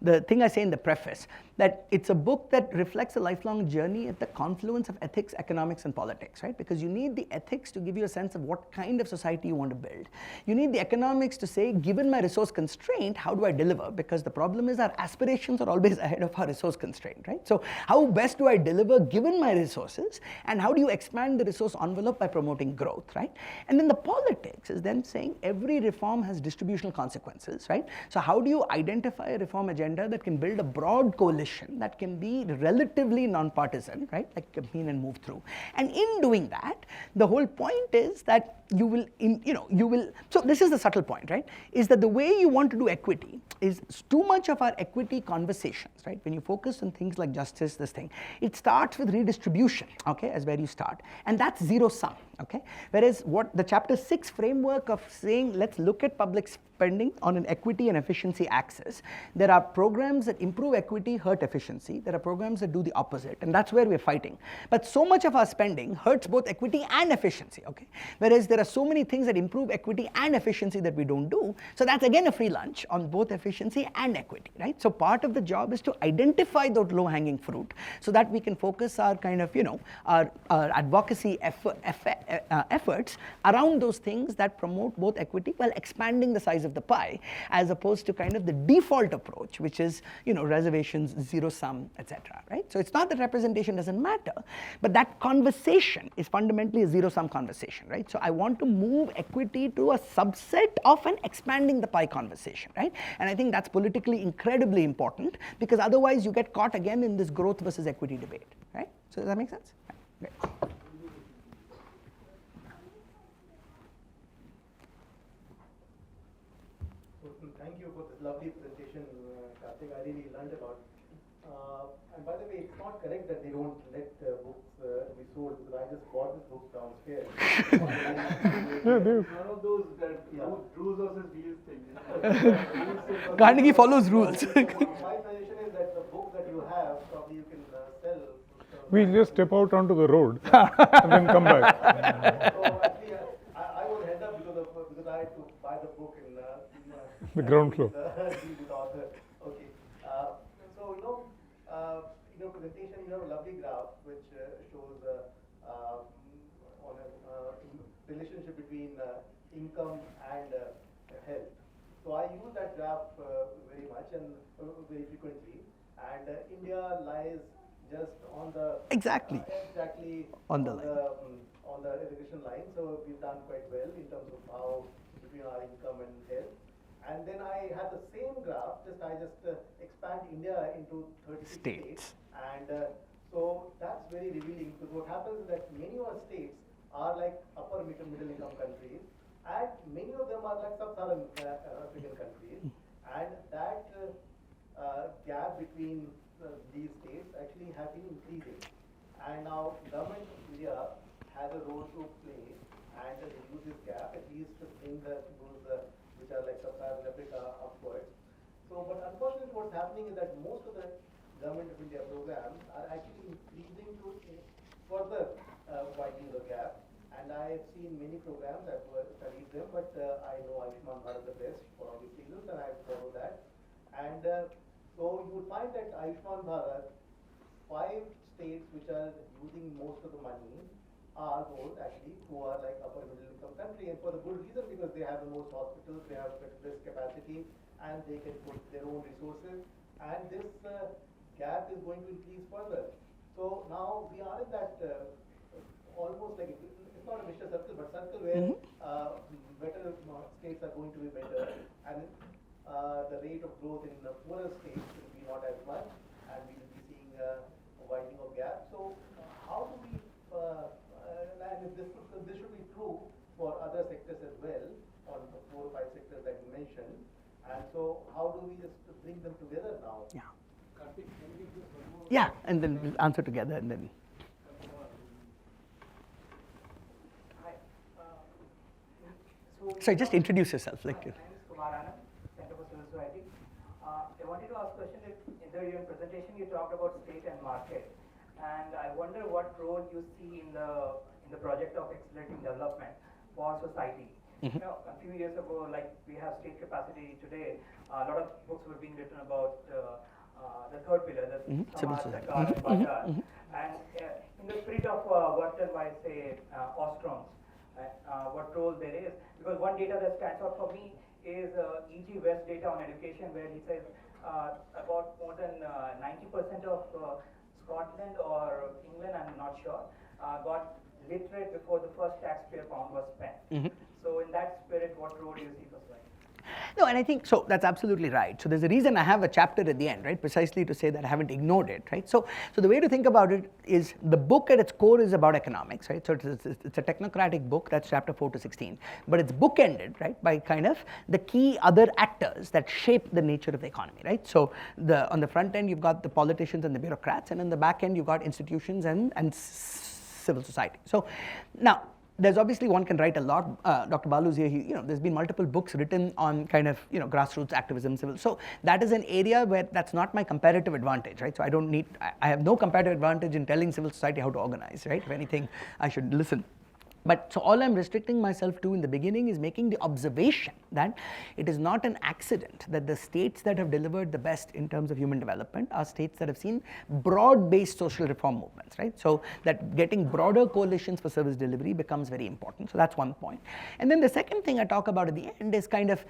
the thing I say in the preface, that it's a book that reflects a lifelong journey at the confluence of ethics, economics, and politics, right? Because you need the ethics to give you a sense of what kind of society you want to build. You need the economics to say, given my resource constraint, how do I deliver? Because the problem is our aspirations are always ahead of our resource constraint, right? So how best do I deliver given my resources, and how do you expand the resource envelope by promoting growth, right? And then the politics is then saying every reform has distributional consequences, right? So how do you identify a reform agenda that can build a broad coalition that can be relatively non-partisan, right, like campaign and move through. And in doing that, the whole point is that you will, so this is the subtle point, right, is that the way you want to do equity is too much of our equity conversations, right, when you focus on things like justice, this thing, it starts with redistribution, okay, as where you start, and that's zero sum, okay, whereas what the chapter 6 framework of saying, let's look at public spending on an equity and efficiency axis, there are programs that improve equity, hurt efficiency, there are programs that do the opposite, and that's where we're fighting. But so much of our spending hurts both equity and efficiency, okay, whereas there are so many things that improve equity and efficiency that we don't do, so that's again a free lunch on both efficiency and equity, right? So part of the job is to identify those low-hanging fruit so that we can focus our kind of, our advocacy efforts around those things that promote both equity while expanding the size of the pie, as opposed to kind of the default approach, which is, reservations, zero sum, etc., right? So it's not that representation doesn't matter, but that conversation is fundamentally a zero sum conversation, right? So I want to move equity to a subset of an expanding the pie conversation, right? And I think that's politically incredibly important, because otherwise you get caught again in this growth versus equity debate, right? So does that make sense? Right. Great. Thank you for this lovely presentation, Karthik. I really learned a lot. And by the way, it's not correct that they don't let books be sold, because I just bought this book downstairs. Yeah, they One of those rules versus wheels things. Carnegie follows rules. My suggestion is that the book that you have, probably you can sell. we just step out onto the road and then come back. So actually, I was held up because I had to buy the book in The ground floor. Deal with the author. Okay. So in your presentation, you have a lovely graph which shows on a relationship between income and health. So I use that graph very much and very frequently. And India lies just on the Exactly. On the on the regression line. So we've done quite well in terms of how between our income and health. And then I have the same graph, I just expand India into 36 states. And so that's very revealing, because what happens is that many of our states are like upper middle income countries, and many of them are like sub-Saharan African countries. And that gap between these states actually have been increasing. And now government of India has a role to play, and they use this gap at least to bring those which are like sub-Saharan Africa upwards. So, but unfortunately what's happening is that most of the government of India programs are actually increasing to further widening the gap. And I have seen many programs, I've studied them, but I know Ayushman Bharat the best for obvious reasons, and I follow that. And so you would find that Ayushman Bharat, 5 states which are using most of the money are those actually who are like upper middle income country, and for the good reason, because they have the most hospitals, they have the best capacity, and they can put their own resources, and this gap is going to increase further. So now we are in that almost like, it's not a vicious circle, but circle where better states are going to be better, and the rate of growth in the poorer states will be not as much, and we will be seeing a widening of gap. So how do we and this should be true for other sectors as well, on the 4 or 5 sectors that you mentioned. And so how do we just bring them together now? Yeah. Yeah, and then we'll answer together, and then. So just introduce yourself. Like. My name is Kumar Anand, Center for Civil Society. I wanted to ask a question that in your presentation you talked about state and market, and I wonder what role you see in the project of accelerating development for society. You know, a few years ago, like we have state capacity today, a lot of books were being written about the third pillar, the Civil Samaj, society. Sarkar, and Bazar. And in the spirit of what done by, say, Ostroms, what role there is, because one data that stands out for me is E.G. West data on education, where he says about more than 90% of Scotland or England, I'm not sure, got literate before the first taxpayer pound was spent. So in that spirit, what role do you see for society? No, and I think, so that's absolutely right. So there's a reason I have a chapter at the end, right, precisely to say that I haven't ignored it, right? So the way to think about it is the book at its core is about economics, right? So it's a technocratic book, that's chapter 4 to 16. But it's bookended, right, by kind of the key other actors that shape the nature of the economy, right? So on the front end, you've got the politicians and the bureaucrats, and on the back end, you've got institutions and civil society. So now, there's obviously one can write a lot. Dr. Balu's here. There's been multiple books written on kind of grassroots activism, civil. So that is an area where that's not my comparative advantage, right? So I have no comparative advantage in telling civil society how to organize, right? If anything, I should listen. But so all I'm restricting myself to in the beginning is making the observation that it is not an accident that the states that have delivered the best in terms of human development are states that have seen broad-based social reform movements, right? So that getting broader coalitions for service delivery becomes very important. So that's one point. And then the second thing I talk about at the end is kind of,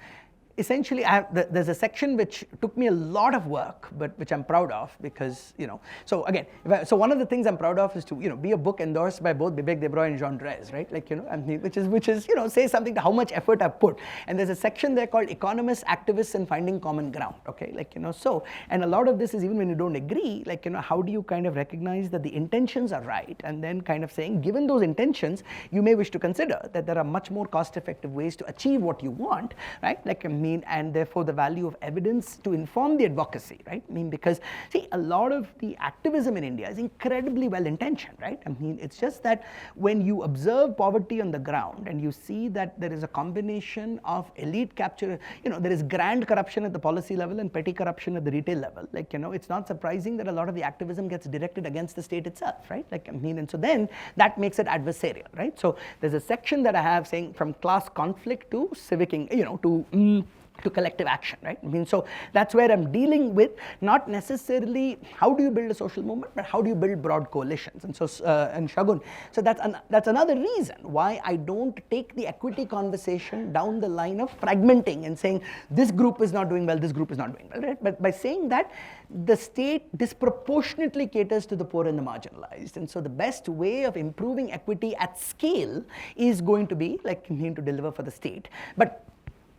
essentially, there's a section which took me a lot of work, but which I'm proud of because, so again, so one of the things I'm proud of is to, be a book endorsed by both Vivek Debroy and Jean Drèze, right? Like, which is, say something to how much effort I've put. And there's a section there called Economists, Activists, and Finding Common Ground, okay? Like, so, and a lot of this is even when you don't agree, like, how do you kind of recognize that the intentions are right? And then kind of saying, given those intentions, you may wish to consider that there are much more cost-effective ways to achieve what you want, right? Like, and therefore the value of evidence to inform the advocacy, right? Because see, a lot of the activism in India is incredibly well intentioned, right? It's just that when you observe poverty on the ground and you see that there is a combination of elite capture, there is grand corruption at the policy level and petty corruption at the retail level. It's not surprising that a lot of the activism gets directed against the state itself, right? And so then that makes it adversarial, right? So there's a section that I have saying from class conflict to civic, to collective action, right? So that's where I'm dealing with not necessarily how do you build a social movement, but how do you build broad coalitions. And so, and Shagun, so that's another reason why I don't take the equity conversation down the line of fragmenting and saying this group is not doing well, this group is not doing well, right? But by saying that the state disproportionately caters to the poor and the marginalized. And so the best way of improving equity at scale is going to be to deliver for the state. But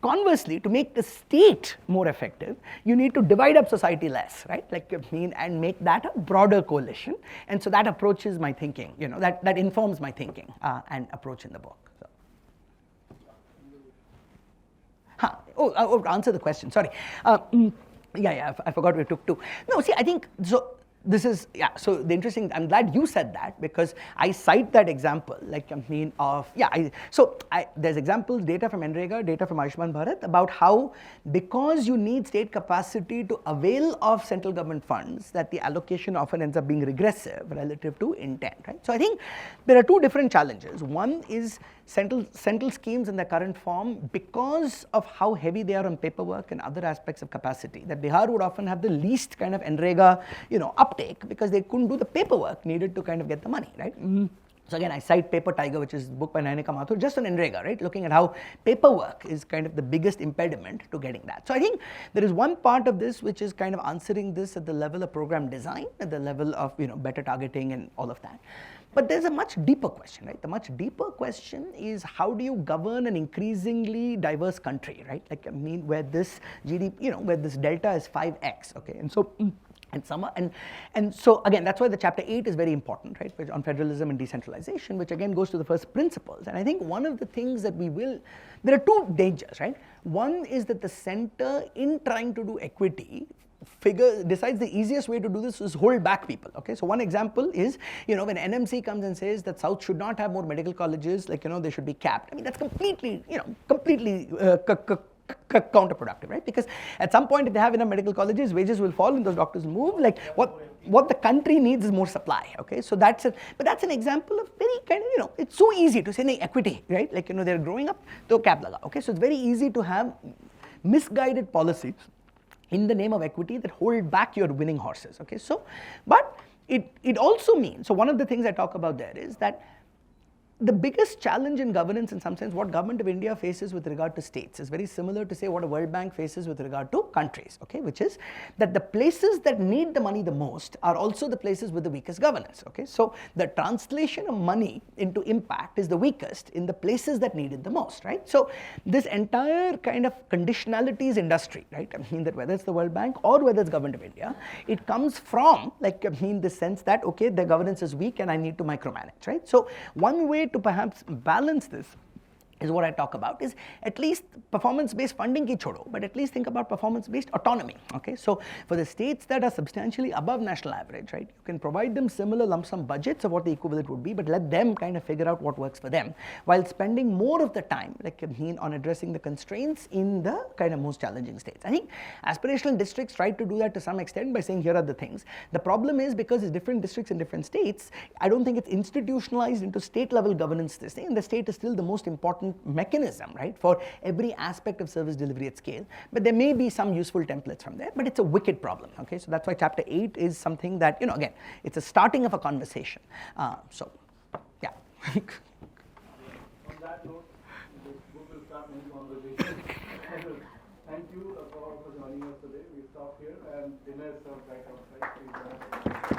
conversely, to make the state more effective, you need to divide up society less, right? And make that a broader coalition. And so that approaches my thinking, that informs my thinking and approach in the book. So. Oh, to answer the question, sorry. I forgot we took two. No, see, I think, so this is, so the interesting, I'm glad you said that because I cite that example, there's examples, data from NREGA, data from Ayushman Bharat about how because you need state capacity to avail of central government funds, that the allocation often ends up being regressive relative to intent, right? So I think there are two different challenges. One is central schemes in their current form, because of how heavy they are on paperwork and other aspects of capacity, that Bihar would often have the least kind of NREGA, uptake because they couldn't do the paperwork needed to kind of get the money, right? So again, I cite Paper Tiger, which is a book by Nainika Mathur, just on NREGA, right? Looking at how paperwork is kind of the biggest impediment to getting that. So I think there is one part of this which is kind of answering this at the level of program design, at the level of, better targeting and all of that. But there's a much deeper question, right? The much deeper question is how do you govern an increasingly diverse country, right? Where this GDP, where this delta is 5x, okay? And so, and so again, that's why the chapter 8 is very important, right? Which on federalism and decentralization, which again goes to the first principles. And I think one of the things that there are two dangers, right? One is that the center, in trying to do equity, decides the easiest way to do this is hold back people, okay? So one example is, when NMC comes and says that South should not have more medical colleges, they should be capped. That's completely, counterproductive, right? Because at some point, if they have enough medical colleges, wages will fall and those doctors will move. What the country needs is more supply, okay? So that's an example of very kind of, it's so easy to say, equity, right? They're growing up, so cap laga, okay? So it's very easy to have misguided policies in the name of equity that hold back your winning horses, okay? So, but it also means, so one of the things I talk about there is that the biggest challenge in governance, in some sense, what government of India faces with regard to states is very similar to say what a World Bank faces with regard to countries, okay, which is that the places that need the money the most are also the places with the weakest governance, okay. So the translation of money into impact is the weakest in the places that need it the most, right. So this entire kind of conditionalities industry, right, that whether it's the World Bank or whether it's government of India, it comes from the sense that, okay, the governance is weak and I need to micromanage, right. So one way to perhaps balance this is what I talk about is at least performance-based funding ki chodo, but at least think about performance-based autonomy, okay? So for the states that are substantially above national average, right, you can provide them similar lump sum budgets of what the equivalent would be, but let them kind of figure out what works for them while spending more of the time on addressing the constraints in the kind of most challenging states. I think aspirational districts try to do that to some extent by saying here are the things. The problem is because it's different districts in different states, I don't think it's institutionalized into state level governance this thing, and the state is still the most important mechanism, right, for every aspect of service delivery at scale. But there may be some useful templates from there, but it's a wicked problem, okay? So that's why chapter 8 is something that, again, it's a starting of a conversation. So, yeah. On that note, this book will start many conversations. Thank you for joining us today. We stop here and dinner is served right outside. Please,